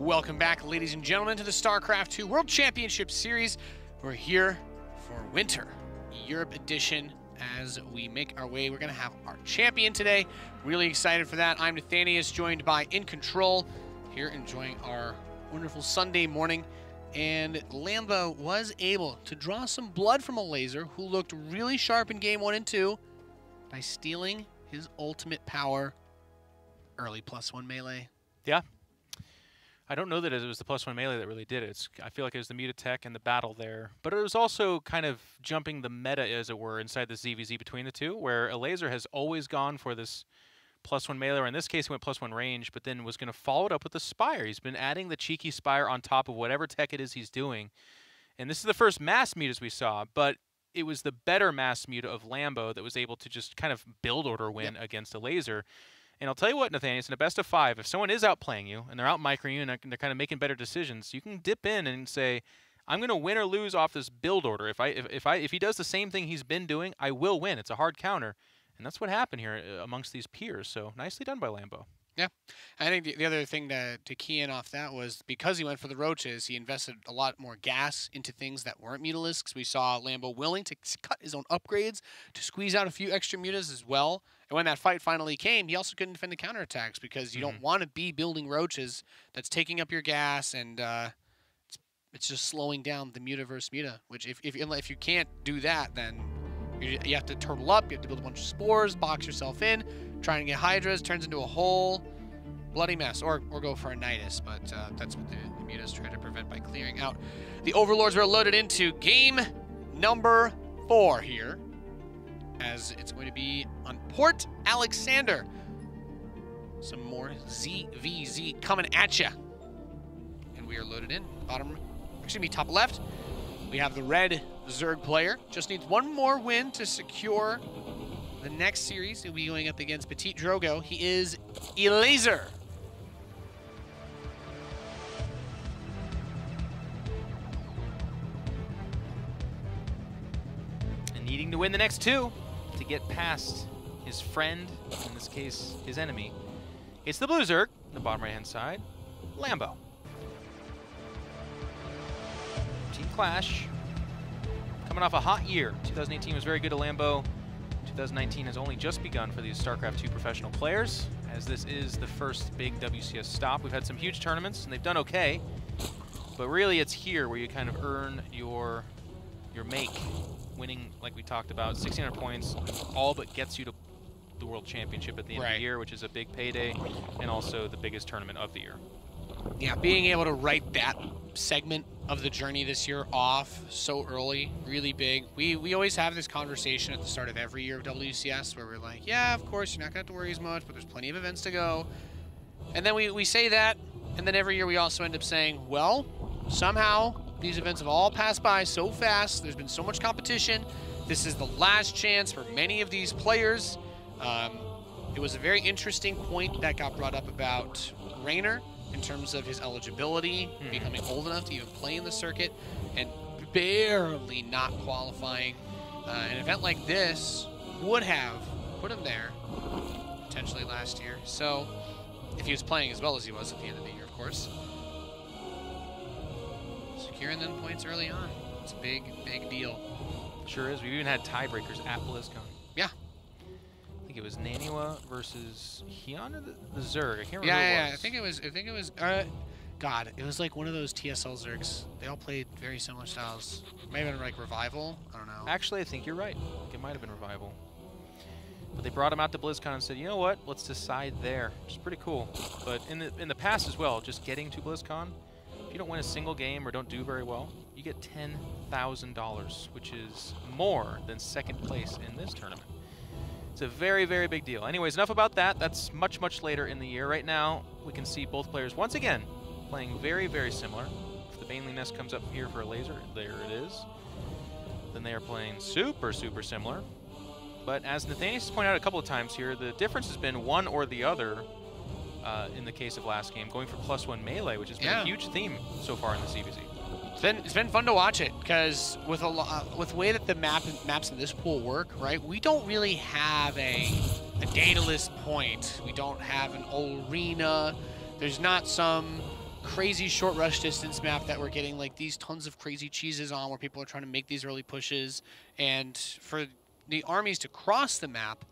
S1: Welcome back, ladies and gentlemen, to the StarCraft 2 World Championship Series. We're here for Winter Europe Edition. As we make our way, we're going to have our champion today. Really excited for that. I'm Nathanius, joined by In Control, here enjoying our wonderful Sunday morning. And Lambo was able to draw some blood from Elazer, who looked really sharp in game 1 and 2, by stealing his ultimate power early +1 melee.
S2: Yeah. I don't know that it was the +1 melee that really did it. I feel like it was the Mutatech and the battle there. But it was also kind of jumping the meta, as it were, inside the ZvZ between the two, where Elazer has always gone for this +1 melee, or in this case he went +1 range, but then was going to follow it up with the Spire. He's been adding the cheeky Spire on top of whatever tech it is he's doing. And this is the first mass mutas we saw, but it was the better mass muta of Lambo that was able to just kind of build order win against Elazer. And I'll tell you what, Nathanius, in a best of 5, if someone is outplaying you and they're out microing you and they're kind of making better decisions, you can dip in and say, I'm going to win or lose off this build order. If he does the same thing he's been doing, I will win. It's a hard counter. And that's what happened here amongst these peers. So nicely done by Lambo.
S1: Yeah. I think the other thing to key in off that was because he went for the roaches, he invested a lot more gas into things that weren't mutalisks. We saw Lambo willing to cut his own upgrades to squeeze out a few extra mutas as well. And when that fight finally came, he also couldn't defend the counterattacks because you don't want to be building roaches that's taking up your gas, and it's just slowing down the muta versus muta, which if you can't do that, then you have to turtle up, you have to build a bunch of spores, box yourself in, try and get Hydras, turns into a whole bloody mess, or go for a Nidus, but that's what the mutas try to prevent by clearing out. The Overlords are loaded into game number 4 here, as it's going to be on Port Alexander. Some more ZvZ coming at ya. And we are loaded in. Bottom, excuse me, top left, we have the red Zerg player. Just needs one more win to secure the next series. He'll be going up against Petit Drogo. He is Elazer.
S2: And needing to win the next 2 to get past his friend, in this case, his enemy. It's the blue Zerg, the bottom right-hand side, Lambo. Team Clash, coming off a hot year. 2018 was very good to Lambo. 2019 has only just begun for these StarCraft 2 professional players, as this is the first big WCS stop. We've had some huge tournaments, and they've done okay. But really, it's here where you kind of earn your make. Winning, like we talked about, 1,600 points, all but gets you to the World Championship at the end of the year, which is a big payday, and also the biggest tournament of the year.
S1: Yeah, being able to write that segment of the journey this year off so early, really big. We always have this conversation at the start of every year of WCS where we're like, yeah, of course, you're not going to have to worry as much, but there's plenty of events to go. And then we say that, and then every year we also end up saying, well, somehow these events have all passed by so fast. There's been so much competition. This is the last chance for many of these players. It was a very interesting point that got brought up about Raynor in terms of his eligibility, becoming old enough to even play in the circuit, and barely not qualifying. An event like this would have put him there potentially last year. So if he was playing as well as he was at the end of the year, of course. Securing them points early on, it's a big, big deal.
S2: Sure is. We've even had tiebreakers at BlizzCon.
S1: Yeah.
S2: I think it was Naniwa versus Hyun or the Zerg. I can't remember.
S1: Yeah, I think it was. God, it was like one of those TSL Zergs. They all played very similar styles. Maybe like Revival. I don't know.
S2: Actually, I think you're right. It might have been Revival. But they brought him out to BlizzCon and said, you know what? Let's decide there. Which is pretty cool. But in the past as well, just getting to BlizzCon, if you don't win a single game or don't do very well, you get $10,000, which is more than second place in this tournament. It's a very, very big deal. Anyways, enough about that. That's much, much later in the year. Right now, we can see both players, once again, playing very, very similar. If the Baneling Nest comes up here for Elazer, there it is. Then they are playing super, super similar. But as Nathanius has pointed out a couple of times here, the difference has been one or the other in the case of last game, going for +1 melee, which has been a huge theme so far in the ZvZ.
S1: It's been fun to watch it because with the way that the maps in this pool work, right? We don't really have a dataless point. We don't have an arena. There's not some crazy short rush distance map that we're getting like these tons of crazy cheeses on where people are trying to make these early pushes. And for the armies to cross the map,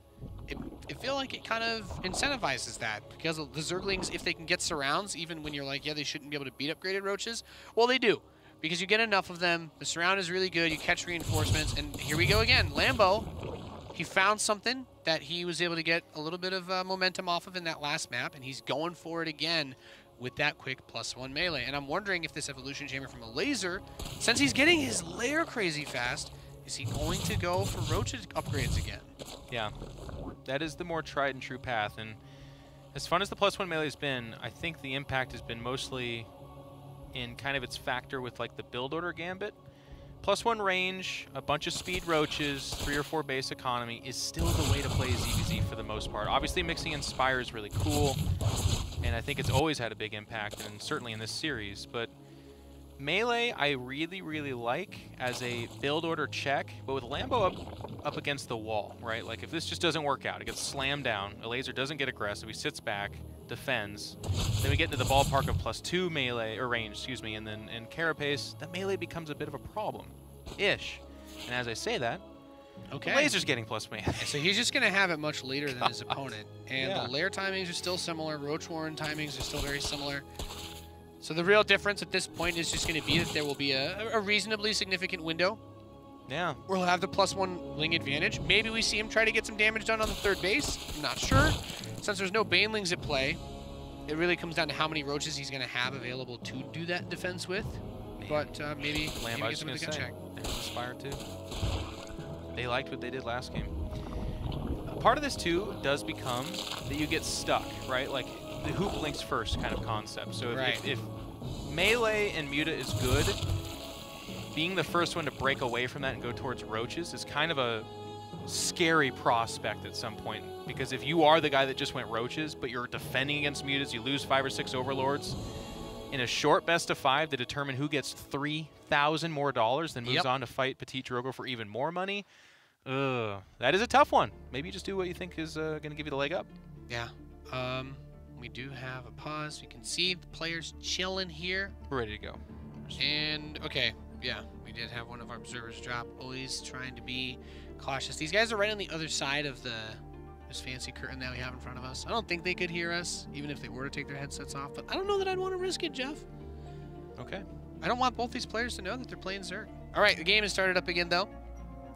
S1: I feel like it kind of incentivizes that, because the Zerglings, if they can get surrounds, even when you're like, yeah, they shouldn't be able to beat upgraded roaches, well, they do, because you get enough of them. The surround is really good. You catch reinforcements, and here we go again. Lambo, he found something that he was able to get a little bit of momentum off of in that last map, and he's going for it again with that quick +1 melee. And I'm wondering if this evolution chamber from Elazer, since he's getting his lair crazy fast, is he going to go for roach upgrades again?
S2: Yeah. That is the more tried and true path, and as fun as the +1 melee has been, I think the impact has been mostly in kind of its factor with like the build order gambit. +1 range, a bunch of speed roaches, 3 or 4 base economy is still the way to play ZvZ for the most part. Obviously mixing in Spire is really cool, and I think it's always had a big impact, and certainly in this series, but melee, I really, really like as a build order check, but with Lambo up against the wall, right? Like if this just doesn't work out, it gets slammed down, Elazer doesn't get aggressive, he sits back, defends, then we get into the ballpark of +2 melee, or range, excuse me, and then in Carapace, that melee becomes a bit of a problem-ish. And as I say that, okay, Elazer's getting +1 melee.
S1: So he's just going to have it much later than his opponent. And the lair timings are still similar, Roach Warren timings are still very similar. So the real difference at this point is just going to be that there will be a reasonably significant window.
S2: Yeah.
S1: Where he'll have the +1 Ling advantage. Maybe we see him try to get some damage done on the third base. I'm not sure. Since there's no Banelings at play, it really comes down to how many roaches he's going to have available to do that defense with. But maybe get some of the gun check.
S2: And Spire too. They liked what they did last game. Part of this too does become that you get stuck, right? Like the hoop links first kind of concept. So if melee and Muta is good, being the first one to break away from that and go towards roaches is kind of a scary prospect at some point. Because if you are the guy that just went roaches, but you're defending against Mutas, you lose 5 or 6 overlords, in a short best-of-5 to determine who gets $3,000 more then moves on to fight Petit Drogo for even more money. That is a tough one. Maybe you just do what you think is going to give you the leg up.
S1: Yeah. We do have a pause. You can see the players chilling here.
S2: We're ready to go.
S1: And, okay, yeah, we did have one of our observers drop. Always trying to be cautious. These guys are right on the other side of this fancy curtain that we have in front of us. I don't think they could hear us, even if they were to take their headsets off, but I don't know that I'd want to risk it, Jeff.
S2: Okay.
S1: I don't want both these players to know that they're playing Zerg. All right, the game has started up again, though.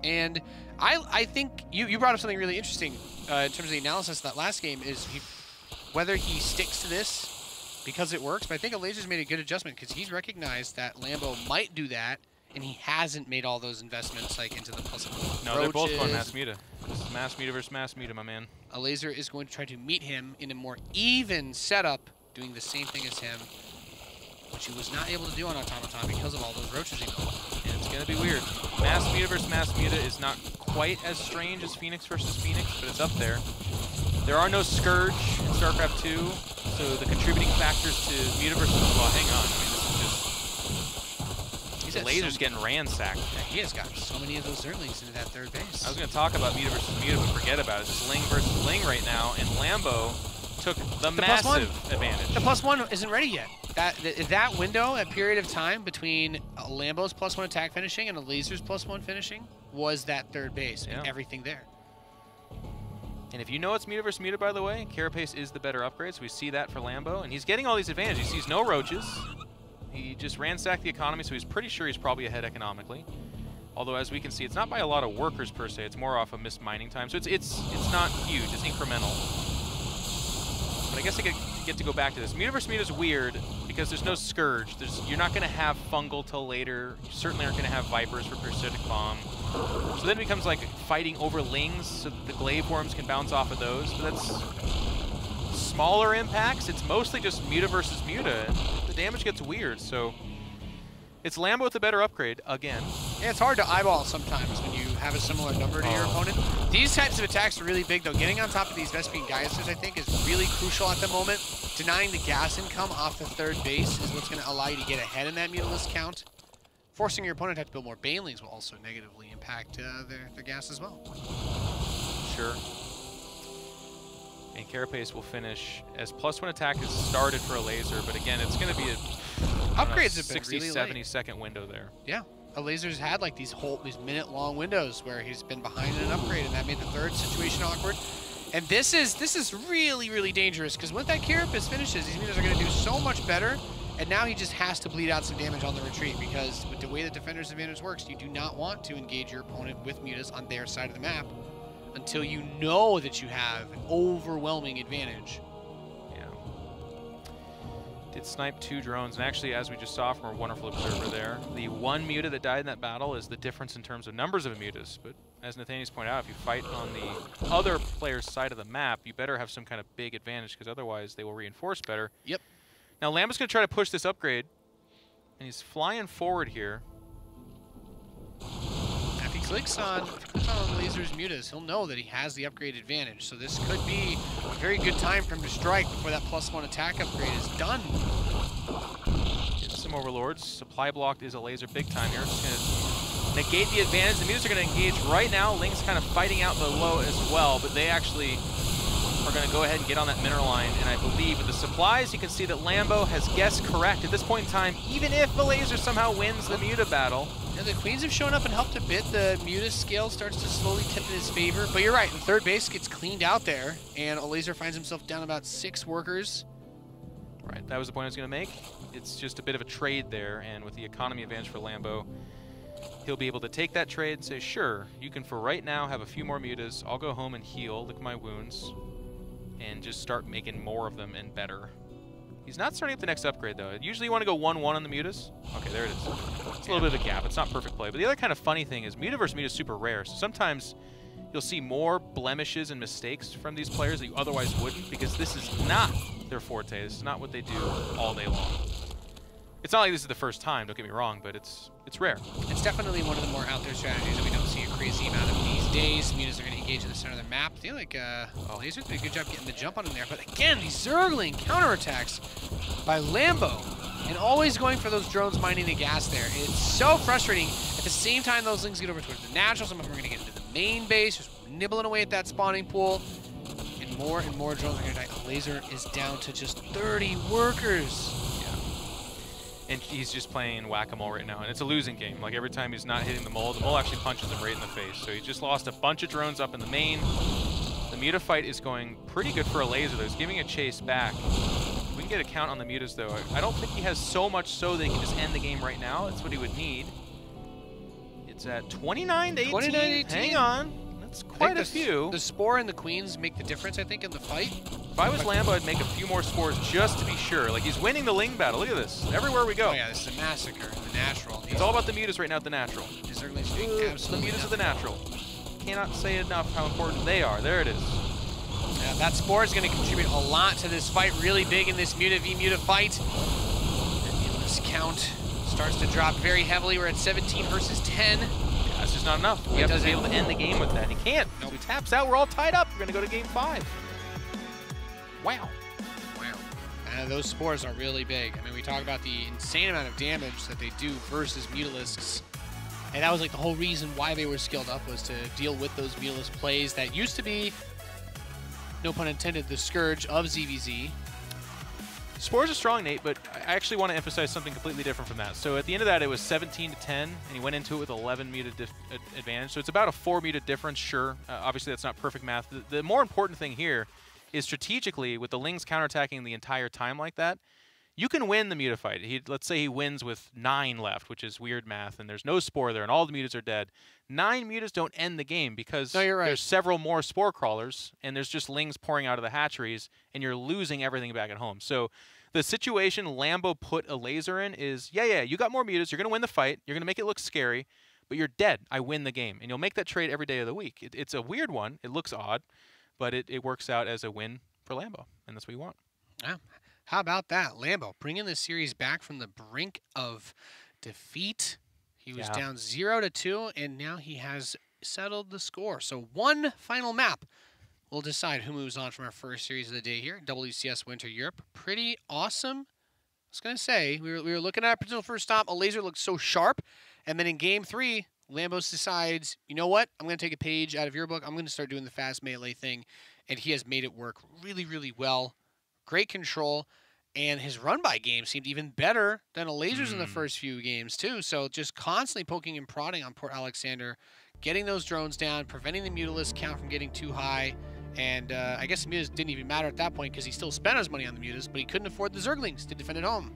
S1: And I think you brought up something really interesting in terms of the analysis of that last game, is whether he sticks to this because it works. But I think Elazer's made a good adjustment because he's recognized that Lambo might do that, and he hasn't made all those investments like into the +1
S2: No, they're both going Mass Muta. This is Mass Muta versus Mass Muta, my man.
S1: Elazer is going to try to meet him in a more even setup, doing the same thing as him, which he was not able to do on Automaton because of all those roaches he pulled.
S2: And it's going to be weird. Mass Muta versus Mass Muta is not quite as strange as Phoenix versus Phoenix, but it's up there. There are no Scourge in StarCraft 2, so the contributing factors to Muta versus... Well, hang on. I mean, this is just... Elazer's getting ransacked.
S1: Yeah, he has got so many of those Zerglings into that third base.
S2: I was going to talk about Muta versus Muta, but forget about it. It's Ling versus Ling right now, and Lambo took the massive advantage.
S1: The +1 isn't ready yet. That window, that period of time between Lambo's +1 attack finishing and Elazer's +1 finishing was that third base and everything there.
S2: And if you know it's Muta versus Muta, by the way, Carapace is the better upgrade, so we see that for Lambo. And he's getting all these advantages. He sees no roaches. He just ransacked the economy, so he's pretty sure he's probably ahead economically. Although, as we can see, it's not by a lot of workers per se. It's more off of missed mining time. So it's not huge. It's incremental. But I guess I get to go back to this. Muta versus Muta is weird because there's no Scourge. You're not going to have Fungal till later. You certainly aren't going to have Vipers for Parasitic Bomb. So then it becomes like fighting over Lings so that the Glaive Worms can bounce off of those. But that's smaller impacts. It's mostly just Muta versus Muta. The damage gets weird, so it's Lambo with a better upgrade again.
S1: Yeah, it's hard to eyeball sometimes when you have a similar number to your opponent. These types of attacks are really big, though. Getting on top of these Vespene Geisters, I think, is really crucial at the moment. Denying the gas income off the third base is what's going to allow you to get ahead in that Mutalist count. Forcing your opponent to have to build more Banelings will also negatively impact their gas as well.
S2: Sure. And Carapace will finish as +1 attack is started for Elazer, but again, it's going to be a
S1: upgrades have
S2: 60,
S1: been really
S2: 70
S1: late.
S2: second window there.
S1: Yeah, Elazer's had like these minute-long windows where he's been behind in an upgrade, and that made the third situation awkward. And this is really, really dangerous, because when that Carapace finishes, these mutas are going to do so much better, and now he just has to bleed out some damage on the retreat, because with the way the Defender's Advantage works, you do not want to engage your opponent with mutas on their side of the map until you know that you have an overwhelming advantage.
S2: Yeah. Did snipe 2 drones, and actually, as we just saw from our wonderful observer there, the 1 muta that died in that battle is the difference in terms of numbers of mutas. But as Nathaniel's pointed out, if you fight on the other player's side of the map, you better have some kind of big advantage, because otherwise they will reinforce better.
S1: Yep.
S2: Now Lambo's going to try to push this upgrade, and he's flying forward here.
S1: If he clicks on Elazer's mutas, he'll know that he has the upgrade advantage. So this could be a very good time for him to strike before that +1 attack upgrade is done.
S2: Get some overlords. Supply blocked is Elazer big time here. Just going to negate the advantage. The mutas are going to engage right now. Link's kind of fighting out the low as well, but they actually are going to go ahead and get on that mineral line. And I believe with the supplies, you can see that Lambo has guessed correct at this point in time, even if Elazer somehow wins the muta battle.
S1: Yeah, the Queens have shown up and helped a bit. The muta scale starts to slowly tip in his favor. But you're right, the third base gets cleaned out there, and Elazer finds himself down about 6 workers.
S2: Right, that was the point I was going to make. It's just a bit of a trade there, and with the economy advantage for Lambo, he'll be able to take that trade and say, sure, you can for right now have a few more mutas. I'll go home and heal, lick my wounds, and just start making more of them and better. He's not starting up the next upgrade, though. Usually you want to go 1-1 on the mutas. Okay, there it is. It's a little bit of a gap. It's not perfect play. But the other kind of funny thing is muta versus muta is super rare. So sometimes you'll see more blemishes and mistakes from these players that you otherwise wouldn't, because this is not their forte. This is not what they do all day long. It's not like this is the first time, don't get me wrong, but it's rare.
S1: It's definitely one of the more out there strategies that we don't see a crazy amount of these days. Mutas are going to engage in the center of the map. I feel like Laser did a good job getting the jump on him there. But again, these Zergling counterattacks by Lambo, and always going for those drones mining the gas there. It's so frustrating. At the same time, those Lings get over towards the natural. Some of them are going to get into the main base, just nibbling away at that spawning pool. And more drones are going to die. Laser is down to just 30 workers.
S2: And he's just playing whack-a-mole right now, and it's a losing game. Like, every time he's not hitting the mole actually punches him right in the face. So he just lost a bunch of drones up in the main. The muta fight is going pretty good for Elazer, though. He's giving a chase back. We can get a count on the mutas, though. I don't think he has so much so that he can just end the game right now. That's what he would need. It's at 29 to 18.
S1: 29-18.
S2: Hang on. That's quite a few.
S1: The Spore and the Queens make the difference, I think, in the fight.
S2: If I was Lambo, I'd make a few more spores just to be sure. Like, he's winning the Ling battle. Look at this. Everywhere we go.
S1: Oh, yeah, this is a massacre. The natural.
S2: It's all about the mutas right now at the natural.
S1: The
S2: mutas of the natural. Cannot say enough how important they are. There it is.
S1: Yeah, that Spore is going to contribute a lot to this fight. Really big in this muta v muta fight. This count starts to drop very heavily. We're at 17 versus 10.
S2: That's just not enough. We have to be able to end the game with that. He can't. Nope. He taps out. We're all tied up. We're going to go to game 5. Wow.
S1: Wow. Those Spores are really big. I mean, we talk about the insane amount of damage that they do versus Mutalisks. And that was like the whole reason why they were skilled up, was to deal with those Mutalisk plays that used to be, no pun intended, the scourge of ZvZ.
S2: Spores are strong, Nate, but I actually want to emphasize something completely different from that. So at the end of that, it was 17 to 10, and he went into it with 11 muta advantage. So it's about a 4 muta difference, sure. Obviously, that's not perfect math. The more important thing here is strategically, with the Lings counterattacking the entire time like that, you can win the muta fight. Let's say he wins with 9 left, which is weird math, and there's no Spore there, and all the mutas are dead. 9 mutas don't end the game, because there's several more Spore crawlers, and there's just Lings pouring out of the hatcheries, and you're losing everything back at home. So the situation Lambo put Elazer in is, yeah, you got more mutas, you're going to win the fight, you're going to make it look scary, but you're dead. I win the game. And you'll make that trade every day of the week. It's a weird one. It looks odd, but it works out as a win for Lambo, and that's what you want.
S1: Yeah. How about that? Lambo bringing the series back from the brink of defeat. He was down 0-2, and now he has settled the score. So one final map will decide who moves on from our first series of the day here, WCS Winter Europe. Pretty awesome. I was going to say, we were looking at our potential first stop. Elazer looked so sharp, and then in Game 3, Lambos decides, you know what? I'm going to take a page out of your book. I'm going to start doing the fast melee thing and he has made it work really, really well. Great control, and his run-by game seemed even better than Elazer's in the first few games, too. So just constantly poking and prodding on poor Alexander, getting those drones down, preventing the Mutalisk count from getting too high. And I guess the Mutas didn't even matter at that point because he still spent his money on the Mutas, but he couldn't afford the Zerglings to defend at home.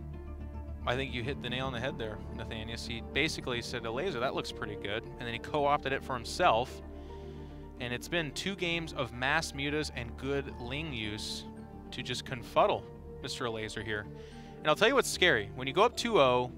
S2: I think you hit the nail on the head there, Nathanius. He basically said, Elazer, that looks pretty good. And then he co-opted it for himself. And it's been 2 games of mass Mutas and good Ling use to just confuddle Mr. Elazer here. And I'll tell you what's scary. When you go up 2-0,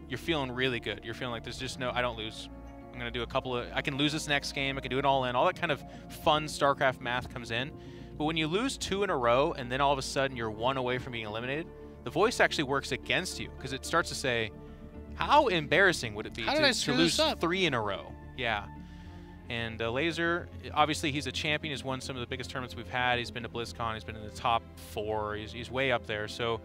S2: you're feeling really good. You're feeling like there's just no, I don't lose. I'm going to do a couple of, I can lose this next game. I can do it all in. All that kind of fun StarCraft math comes in. But when you lose 2 in a row and then all of a sudden you're 1 away from being eliminated, the voice actually works against you because it starts to say, how embarrassing would it be to lose 3 in a row? Yeah. And Elazer, obviously he's a champion. He's won some of the biggest tournaments we've had. He's been to BlizzCon. He's been in the top 4. He's way up there. So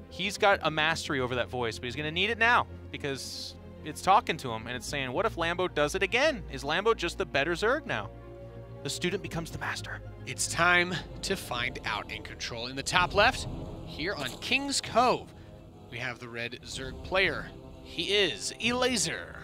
S2: he's got a mastery over that voice, but he's going to need it now because it's talking to him and it's saying, what if Lambo does it again? Is Lambo just the better Zerg now? The student becomes the master.
S1: It's time to find out in control. In the top left, here on King's Cove, we have the red Zerg player. He is Elazer.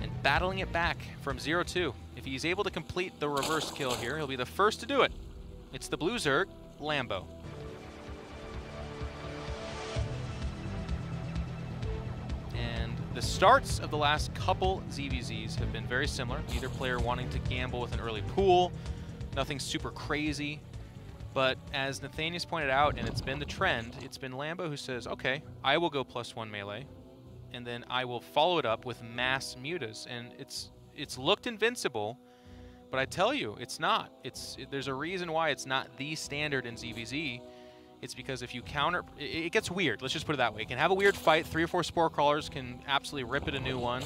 S2: And battling it back from 0-2. If he's able to complete the reverse kill here, he'll be the first to do it. It's the blue Zerg, Lambo. And the starts of the last couple ZvZs have been very similar. Either player wanting to gamble with an early pool, nothing super crazy. But as Nathanius pointed out, and it's been the trend, it's been Lambo who says, okay, I will go +1 melee, and then I will follow it up with mass mutas. And it's looked invincible, but I tell you, it's not. There's a reason why it's not the standard in ZvZ. It's because if you counter, it gets weird. Let's just put it that way. You can have a weird fight. 3 or 4 Spore Crawlers can absolutely rip it a new one.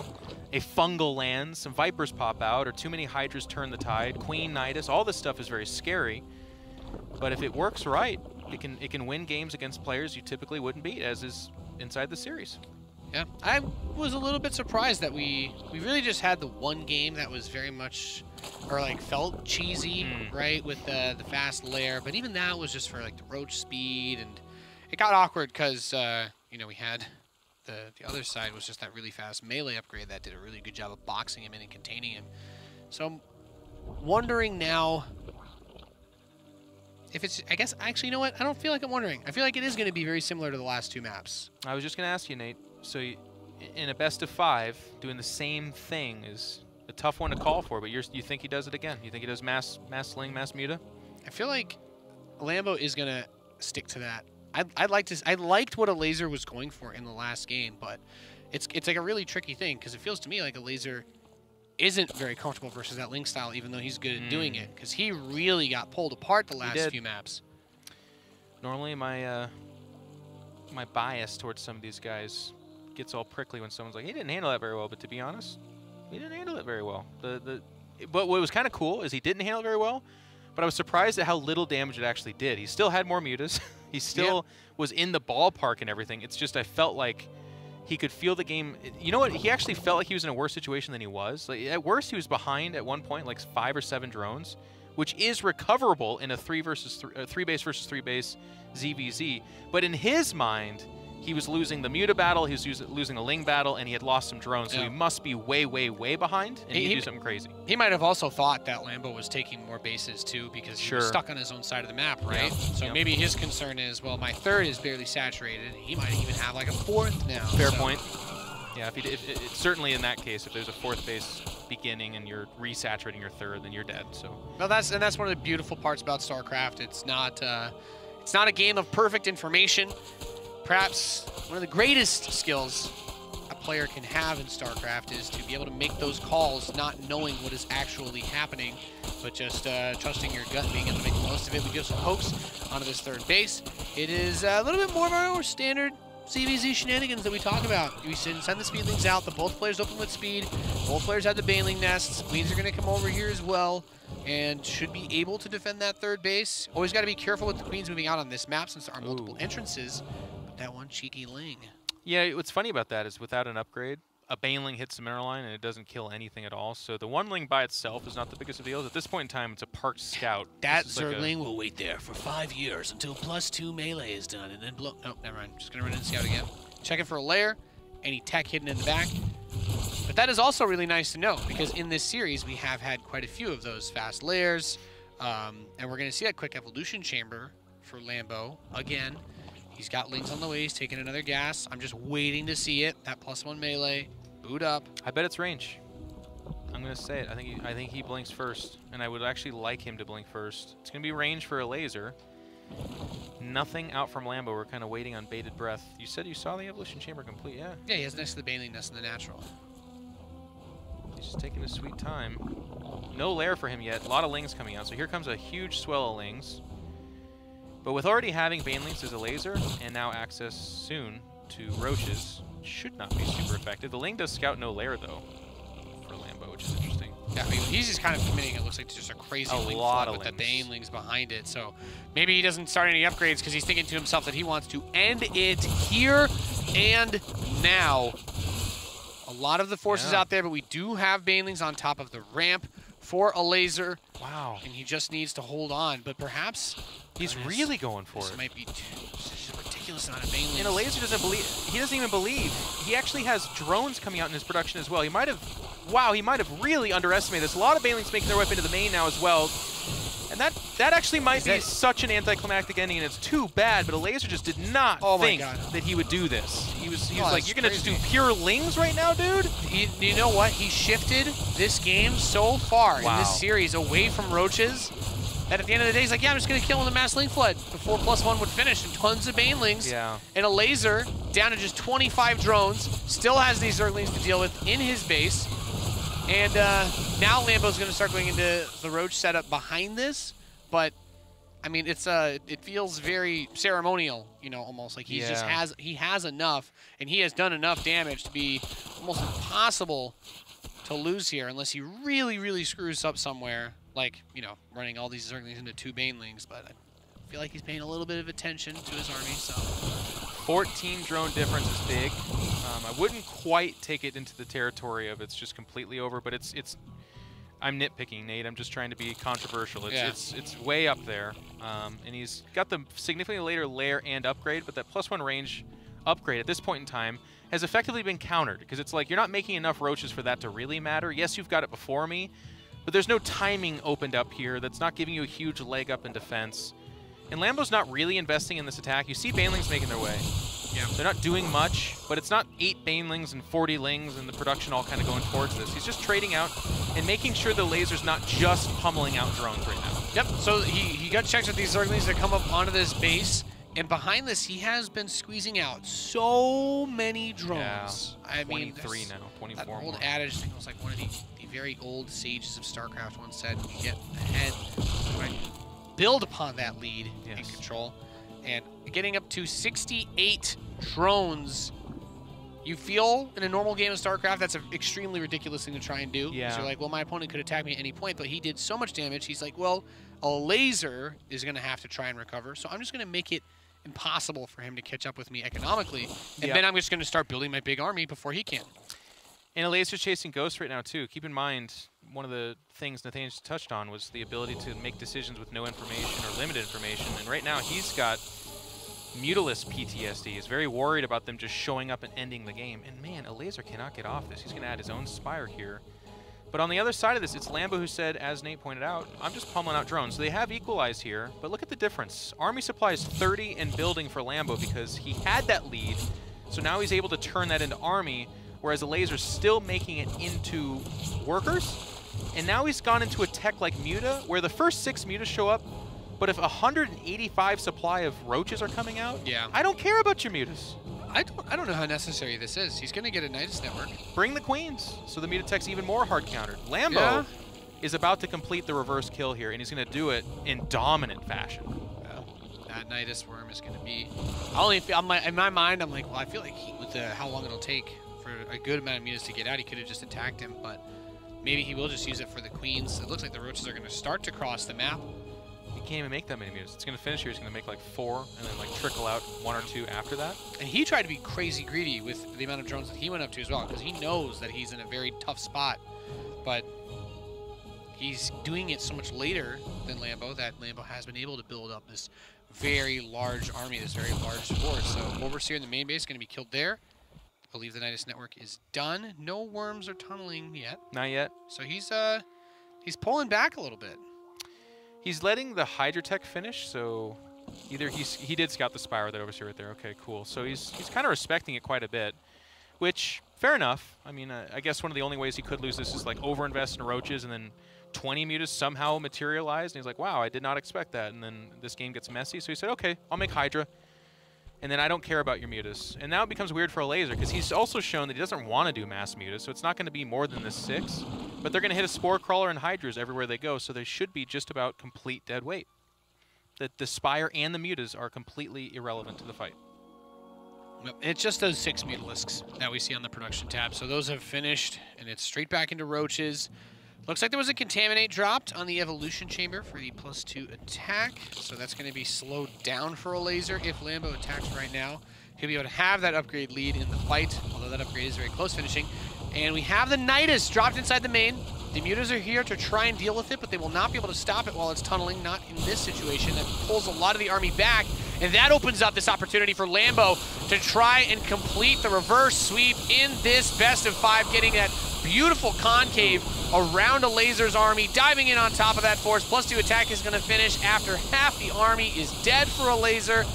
S2: A fungal lands, some Vipers pop out, or too many Hydras turn the tide. Queen Nidus, all this stuff is very scary. But if it works right, it can win games against players you typically wouldn't beat, as is inside the series.
S1: Yeah, I was a little bit surprised that we really just had the one game that was very much, or like felt cheesy, right, with the fast lair. But even that was just for like the roach speed, and it got awkward because you know, we had the other side was just that really fast melee upgrade that did a really good job of boxing him in and containing him. So I'm wondering now if it's, I guess, actually, you know what? I don't feel like I'm wondering. I feel like it is going to be very similar to the last 2 maps.
S2: I was just going to ask you, Nate. So in a best of 5, doing the same thing is a tough one to call for, but you think he does it again? You think he does mass sling, mass muta?
S1: I feel like Lambo is going to stick to that. I liked what Elazer was going for in the last game, but it's like a really tricky thing because it feels to me like Elazer isn't very comfortable versus that Link style, even though he's good at doing it, because he really got pulled apart the last few maps.
S2: Normally my my bias towards some of these guys gets all prickly when someone's like, he didn't handle that very well, but to be honest, he didn't handle it very well. But what was kind of cool is he didn't handle it very well, but I was surprised at how little damage it actually did. He still had more mutas. He still was in the ballpark and everything. It's just I felt like he could feel the game. You know what? He actually felt like he was in a worse situation than he was. Like, at worst, he was behind at one point, like 5 or 7 drones, which is recoverable in a 3 base versus 3 base ZvZ. But in his mind, he was losing the Muta battle, he was losing the Ling battle, and he had lost some drones, so he must be way, way, way behind, and he'd do something crazy.
S1: He might have also thought that Lambo was taking more bases, too, because he was stuck on his own side of the map, right? So maybe his concern is, well, my 3rd is barely saturated. He might even have, like, a 4th now.
S2: Fair point. Yeah, certainly in that case, if there's a 4th base beginning and you're resaturating your 3rd, then you're dead. So.
S1: Well, that's one of the beautiful parts about StarCraft. It's not a game of perfect information. Perhaps one of the greatest skills a player can have in StarCraft is to be able to make those calls not knowing what is actually happening, but just trusting your gut and being able to make the most of it. We give some pokes onto this 3rd base. It is a little bit more of our standard ZvZ shenanigans that we talk about. We send the speedlings out, both players open with speed, both players have the baneling nests, queens are going to come over here as well, and should be able to defend that 3rd base. Always got to be careful with the queens moving out on this map since there are multiple entrances. That one cheeky Ling.
S2: Yeah, what's funny about that is without an upgrade, a Baneling hits the mineral line and it doesn't kill anything at all. So the one-ling by itself is not the biggest of deals. At this point in time, it's a parked scout.
S1: That Zergling will wait there for 5 years until +2 melee is done, and then blow. Nope, never mind. Just gonna run in scout again. Checking for a lair, any tech hidden in the back. But that is also really nice to know, because in this series we have had quite a few of those fast lairs, and we're gonna see that quick evolution chamber for Lambo again. He's got Lings on the way. He's taking another gas. I'm just waiting to see it. That +1 melee. Boot up.
S2: I bet it's range. I'm gonna say it. I think he blinks first, and I would actually like him to blink first. It's gonna be range for Elazer. Nothing out from Lambo. We're kind of waiting on bated breath. You said you saw the evolution chamber complete, yeah?
S1: Yeah, he has next to the Baneling nest in the natural.
S2: He's just taking his sweet time. No lair for him yet. A lot of Lings coming out. So here comes a huge swell of Lings. But with already having Banelings as a laser, and now access soon to Roaches, should not be super effective. The Ling does scout no lair, though, for Lambo, which is interesting.
S1: Yeah, I mean, he's just kind of committing, it looks like, to just a crazy Ling flood with the Banelings behind it. So maybe he doesn't start any upgrades because he's thinking to himself that he wants to end it here and now. A lot of the forces out there, but we do have Banelings on top of the ramp for Elazer.
S2: Wow.
S1: And he just needs to hold on, but perhaps
S2: he's really going for it.
S1: This might be just a ridiculous amount of Banelings.
S2: And Elazer doesn't believe. He doesn't even believe. He actually has drones coming out in his production as well. He might have. Wow, he might have really underestimated this. A lot of Banelings making their way up into the main now as well. And that actually might be such an anticlimactic ending, and it's too bad, but Elazer just did not think that he would do this. He was like, you're going to just do pure Lings right now, dude?
S1: You know what? He shifted this game so far in this series away from Roaches that at the end of the day, he's like, yeah, I'm just going to kill him with the Mass Ling Flood before +1 would finish, and tons of Banelings.
S2: Yeah.
S1: And Elazer, down to just 25 drones, still has these Zerglings to deal with in his base. And now Lambo's going to start going into the Roach setup behind this, but I mean, it feels very ceremonial, you know, almost like he has enough, and he has done enough damage to be almost impossible to lose here unless he really, really screws up somewhere, like, you know, running all these Zerglings into 2 Banelings. But I feel like he's paying a little bit of attention to his army. So
S2: 14 drone difference is big. I wouldn't quite take it into the territory of it's just completely over, but it's I'm nitpicking, Nate. I'm just trying to be controversial. It's way up there, and he's got the significantly later lair and upgrade, but that +1 range upgrade at this point in time has effectively been countered, because it's like you're not making enough Roaches for that to really matter. Yes, you've got it before me, but there's no timing opened up here. That's not giving you a huge leg up in defense. And Lambo's not really investing in this attack. You see Banelings making their way. Yeah. They're not doing much, but it's not 8 Banelings and 40 Lings and the production all kind of going towards this. He's just trading out and making sure the Lazer's not just pummeling out drones right now.
S1: Yep, so he got checks with these Zerglings that come up onto this base, and behind this, he has been squeezing out so many drones.
S2: Yeah, I mean, 23 now, 24
S1: that old
S2: more.
S1: adage, I think it was like one of the very old sages of StarCraft once said, you get ahead, right? Build upon that lead in control, and getting up to 68 drones. You feel in a normal game of StarCraft that's an extremely ridiculous thing to try and do.
S2: Yeah.
S1: So you're like, well, my opponent could attack me at any point, but he did so much damage. He's like, well, a Elazer is going to have to try and recover, so I'm just going to make it impossible for him to catch up with me economically, and then I'm just going to start building my big army before he can.
S2: And Elazer's chasing Ghost right now, too. Keep in mind, one of the things Nathaniel touched on was the ability to make decisions with no information or limited information. And right now, he's got Mutalisk PTSD. He's very worried about them just showing up and ending the game. And man, Elazer cannot get off this. He's going to add his own Spire here. But on the other side of this, it's Lambo who said, as Nate pointed out, I'm just pummeling out drones. So they have equalized here, but look at the difference. Army supply is 30 and building for Lambo because he had that lead. So now he's able to turn that into army, whereas Elazer's still making it into workers. And now he's gone into a tech like Muta, where the first 6 Mutas show up, but if 185 supply of Roaches are coming out, I don't care about your Mutas.
S1: I don't know how necessary this is. He's going to get a Nidus network.
S2: Bring the Queens, so the Muta tech's even more hard countered. Lambo is about to complete the reverse kill here, and he's going to do it in dominant fashion.
S1: That Nidus worm is going to be... in my mind, I'm like, well, I feel like with how long it'll take for a good amount of Mutas to get out, he could have just attacked him, but maybe he will just use it for the Queens. It looks like the Roaches are going to start to cross the map.
S2: can't even make that many mutas. It's going to finish here. He's going to make like 4 and then like trickle out 1 or 2 after that.
S1: And he tried to be crazy greedy with the amount of drones that he went up to as well, because he knows that he's in a very tough spot. But he's doing it so much later than Lambo that Lambo has been able to build up this very large army, this very large force. So Overseer in the main base is going to be killed there. I believe the Nidus network is done. No worms are tunneling yet.
S2: Not yet.
S1: So he's pulling back a little bit.
S2: He's letting the Hydra Tech finish, so either he did scout the Spire that Overseer right there. Okay, cool. So he's kind of respecting it quite a bit, which, fair enough. I mean, I guess one of the only ways he could lose this is like overinvest in roaches and then 20 mutas somehow materialized. And he's like, wow, I did not expect that. And then this game gets messy. So he said, okay, I'll make Hydra. And then I don't care about your mutas. And now it becomes weird for Elazer, because he's also shown that he doesn't want to do mass mutas, so it's not going to be more than this 6. But they're going to hit a Spore Crawler and Hydras everywhere they go, so they should be just about complete dead weight. The Spire and the mutas are completely irrelevant to the fight.
S1: It's just those 6 Mutalisks that we see on the production tab. So those have finished, and it's straight back into roaches. Looks like there was a Contaminate dropped on the Evolution Chamber for the +2 attack. So that's going to be slowed down for Elazer if Lambo attacks right now. He'll be able to have that upgrade lead in the fight, although that upgrade is very close finishing. And we have the Nidus dropped inside the main. The mutas are here to try and deal with it, but they will not be able to stop it while it's tunneling, not in this situation. That pulls a lot of the army back, and that opens up this opportunity for Lambo to try and complete the reverse sweep in this best-of-5, getting that beautiful concave around Elazer's army, diving in on top of that force. +2 attack is going to finish after half the army is dead for Elazer.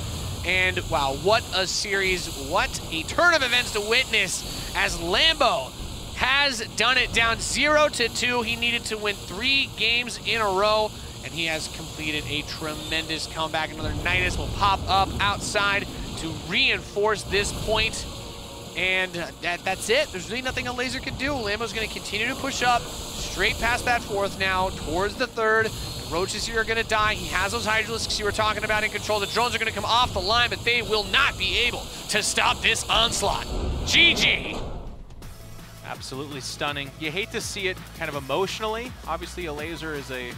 S1: And wow, what a series, what a turn of events to witness as Lambo has done it, down 0-2. He needed to win 3 games in a row, and he has completed a tremendous comeback. Another Nidus will pop up outside to reinforce this point. And that's it. There's really nothing Elazer can do. Lambo's going to continue to push up, straight past that 4th now, towards the 3rd. The roaches here are going to die. He has those Hydralisks you were talking about in control. The drones are going to come off the line, but they will not be able to stop this onslaught. GG.
S2: Absolutely stunning. You hate to see it kind of emotionally. Obviously, Elazer is a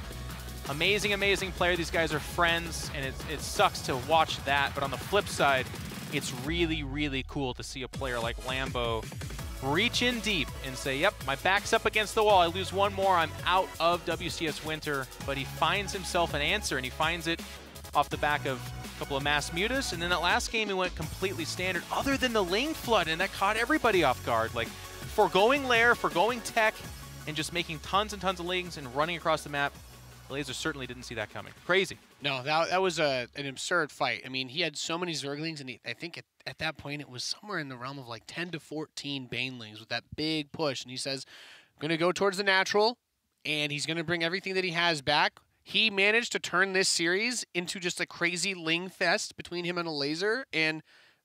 S2: amazing, amazing player. These guys are friends, and it sucks to watch that. But on the flip side, it's really, really cool to see a player like Lambo reach in deep and say, yep, my back's up against the wall. I lose one more, I'm out of WCS Winter. But he finds himself an answer, and he finds it off the back of a couple of mass mutas. And then that last game, he went completely standard, other than the Ling Flood, and that caught everybody off guard. Like, foregoing Lair, foregoing tech, and just making tons and tons of lings and running across the map. Elazer certainly didn't see that coming. Crazy.
S1: No, that was an absurd fight. I mean, he had so many Zerglings, and I think at that point it was somewhere in the realm of like 10 to 14 Banelings with that big push. And he says, I'm going to go towards the natural, and he's going to bring everything that he has back. He managed to turn this series into just a crazy Ling fest between him and Elazer, and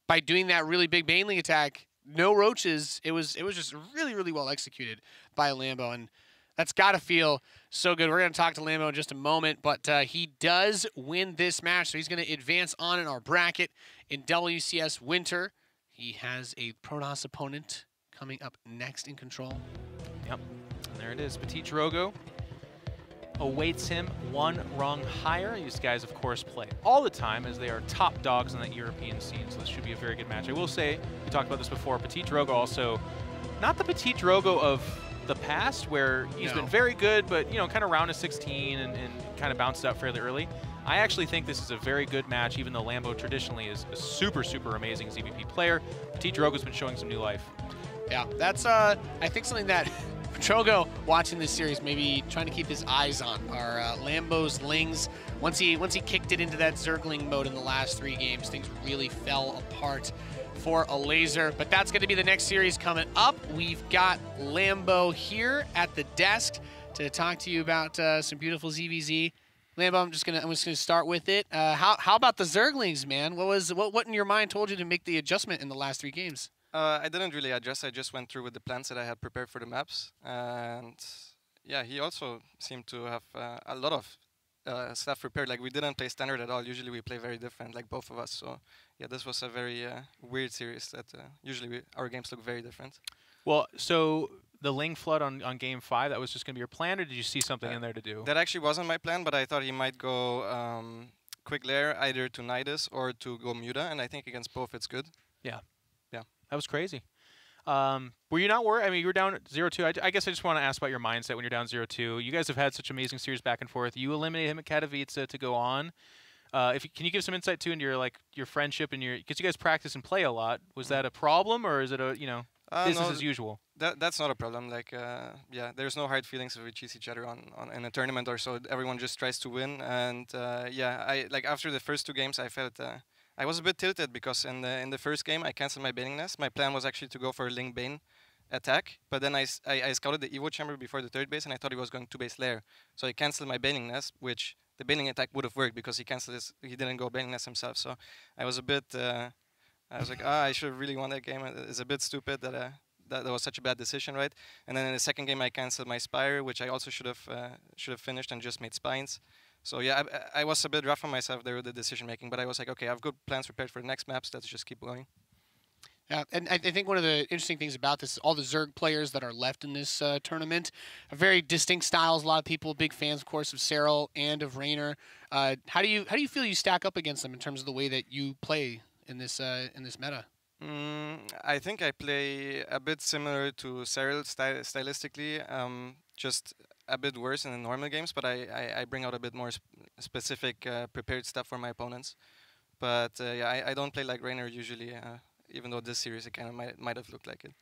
S1: by doing that really big Baneling attack, no roaches, it was just really, really well executed by Lambo, and that's got to feel so good. We're going to talk to Lambo in just a moment, but he does win this match, so he's going to advance on in our bracket in WCS Winter. He has a Protoss opponent coming up next in control.
S2: Yep, and there it is. Petit Drogo awaits him one rung higher. These guys, of course, play all the time as they are top dogs on that European scene, so this should be a very good match. I will say, we talked about this before, Petit Drogo also, not the Petit Drogo of the past, where he's been very good, but, you know, kind of round of 16 and kind of bounced out fairly early. I actually think this is a very good match, even though Lambo traditionally is a super, super amazing ZvP player. Petit Drogo's been showing some new life.
S1: Yeah, that's, I think, something that Drogo, watching this series, maybe trying to keep his eyes on are Lambo's Lings. Once he kicked it into that Zergling mode in the last 3 games, things really fell apart for Elazer. But that's going to be the next series coming up. We've got Lambo here at the desk to talk to you about some beautiful ZvZ. Lambo, I'm just gonna start with it. How about the Zerglings, man? What in your mind told you to make the adjustment in the last 3 games?
S3: I didn't really adjust. I just went through with the plans that I had prepared for the maps, and yeah, he also seemed to have a lot of stuff prepared. Like, we didn't play standard at all. Usually we play very different, like both of us. So yeah, this was a very weird series that usually our games look very different.
S2: Well, so the Ling Flood on Game 5, that was just going to be your plan, or did you see something in there to do?
S3: That actually wasn't my plan, but I thought he might go Quick Lair either to Nidus or to go Muta, and I think against both it's good.
S2: Yeah.
S3: Yeah.
S2: That was crazy. Were you not worried? I mean, you were down 0-2. I guess I just want to ask about your mindset when you're down 0-2. You guys have had such amazing series back and forth. You eliminated him at Katowice to go on. Can you give some insight too into your friendship and because you guys practice and play a lot? Was that a problem, or is it a business as usual?
S3: That's not a problem. Like yeah, there's no hard feelings if we chase each other in a tournament or so. Everyone just tries to win, and yeah, I like after the first 2 games, I felt I was a bit tilted because in the first game I canceled my Baning Nest. My plan was actually to go for a Ling Bane attack, but then I scouted the Evo chamber before the 3rd base, and I thought he was going 2-base Lair, so I canceled my Baning Nest, which the Baning attack would have worked because he canceled his. He didn't go Baning Nest himself, so I was a bit. I was like, I should have really won that game. It's a bit stupid that was such a bad decision, right? And then in the 2nd game I canceled my Spire, which I also should have finished and just made Spines. So yeah, I was a bit rough on myself there with the decision making, but I was like, okay, I have good plans prepared for the next maps. Let's just keep going.
S1: Yeah, and I think one of the interesting things about this is all the Zerg players that are left in this tournament are very distinct styles. A lot of people big fans, of course, of Serral and of Raynor. How do you feel you stack up against them in terms of the way that you play in this meta?
S3: I think I play a bit similar to Serral stylistically, just a bit worse in the normal games, but I bring out a bit more specific prepared stuff for my opponents. But yeah, I don't play like Raynor usually, even though this series it kind of might have looked like it.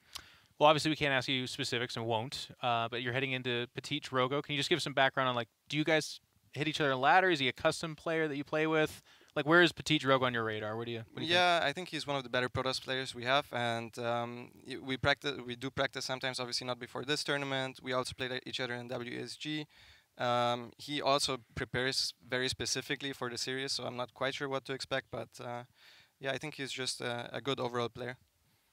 S2: Well, obviously we can't ask you specifics and won't, but you're heading into Petit Drogo. Can you just give some background on, like, do you guys hit each other in ladder? Is he a custom player that you play with? Like, where is Petit Drogo on your radar? What do you
S3: yeah, think? I think he's one of the better Protoss players we have, and we do practice sometimes, obviously not before this tournament. We also play each other in WSG. He also prepares very specifically for the series, so I'm not quite sure what to expect, but yeah, I think he's just a good overall player.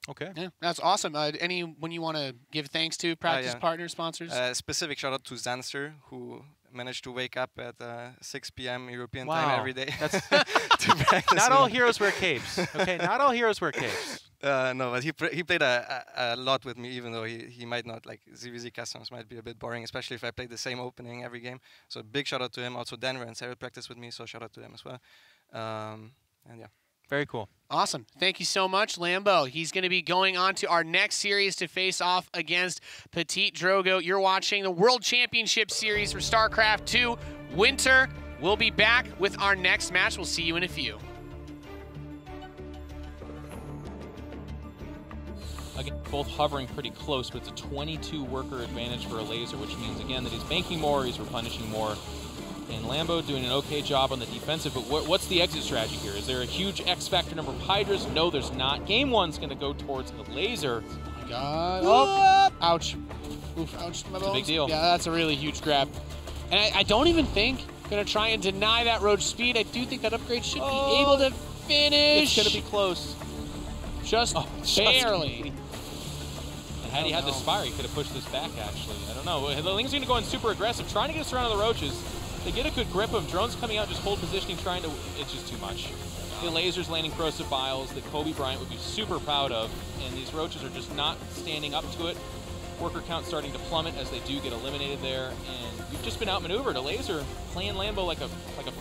S2: Okay.
S1: Yeah, that's awesome. Anyone you want to give thanks to, practice partners, sponsors?
S3: Specific shout out to Zanster, who managed to wake up at 6 p.m. European time every day. That's to practice.
S2: Not all heroes wear capes. Okay, not all heroes wear capes.
S3: No, but he played a lot with me, even though he might not. Like, ZvZ customs might be a bit boring, especially if I played the same opening every game. So big shout out to him. Also Denver and Sarah practiced with me, so shout out to them as well. And yeah.
S2: Very cool.
S1: Awesome. Thank you so much, Lambo. He's going to be going on to our next series to face off against Petit Drogo. You're watching the World Championship Series for StarCraft 2 Winter. We'll be back with our next match. We'll see you in a few.
S2: Again, both hovering pretty close, but it's a 22 worker advantage for Elazer, which means, again, that he's banking more, he's replenishing more. And Lambo doing an okay job on the defensive, but what's the exit strategy here? Is there a huge X factor number of Hydras? No, there's not. Game 1's going to go towards Elazer.
S1: Oh my god. Oh, ouch. Oof, ouch. My bones.
S2: It's a big deal.
S1: Yeah, that's a really huge grab. And I don't even think going to try and deny that roach speed. I do think that upgrade should be able to finish.
S2: It's going to be close.
S1: Just barely.
S2: And had he had the Spire, he could have pushed this back, actually. I don't know. The Ling's going to go in super aggressive, trying to get us around the roaches. They get a good grip of drones coming out, just hold positioning, trying to. It's just too much. The Lasers landing corrosive biles that Kobe Bryant would be super proud of, and these roaches are just not standing up to it. Worker count starting to plummet as they do get eliminated there, and you've just been outmaneuvered. Elazer playing Lambo like a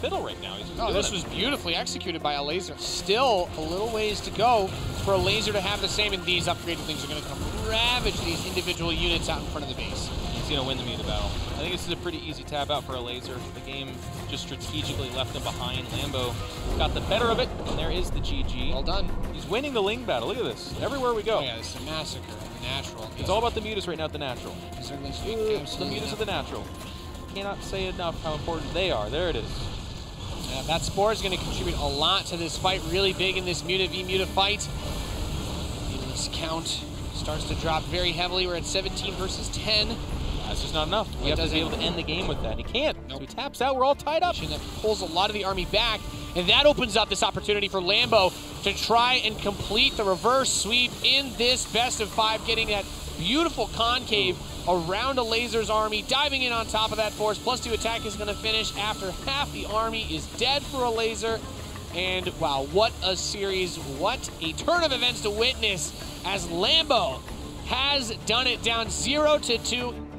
S2: fiddle right now.
S1: This was beautifully executed by Elazer. Still a little ways to go for Elazer to have the same, and these upgraded things are going to come ravage these individual units out in front of the base.
S2: He's going to win the Muta battle. I think this is a pretty easy tap out for Elazer. The game just strategically left him behind. Lambo got the better of it, and there is the GG.
S1: Well done.
S2: He's winning the Ling battle. Look at this. Everywhere we go.
S1: Oh yeah, this is a massacre. Natural.
S2: It's all about the Mutas right now at the natural.
S1: The
S2: Mutas of the natural. Cannot say enough how important they are. There it is.
S1: Yeah, that Spore is going to contribute a lot to this fight. Really big in this Muta v Muta fight. This count starts to drop very heavily. We're at 17 versus 10.
S2: That's just not enough. You have to be able to end the game with that. He can't. Nope. So he taps out. We're all tied up.
S1: And that pulls a lot of the army back. And that opens up this opportunity for Lambo to try and complete the reverse sweep in this best of 5, getting that beautiful concave around Elazer's army, diving in on top of that force. +2 attack is going to finish after half the army is dead for Elazer. And wow, what a series. What a turn of events to witness as Lambo has done it, down 0-2.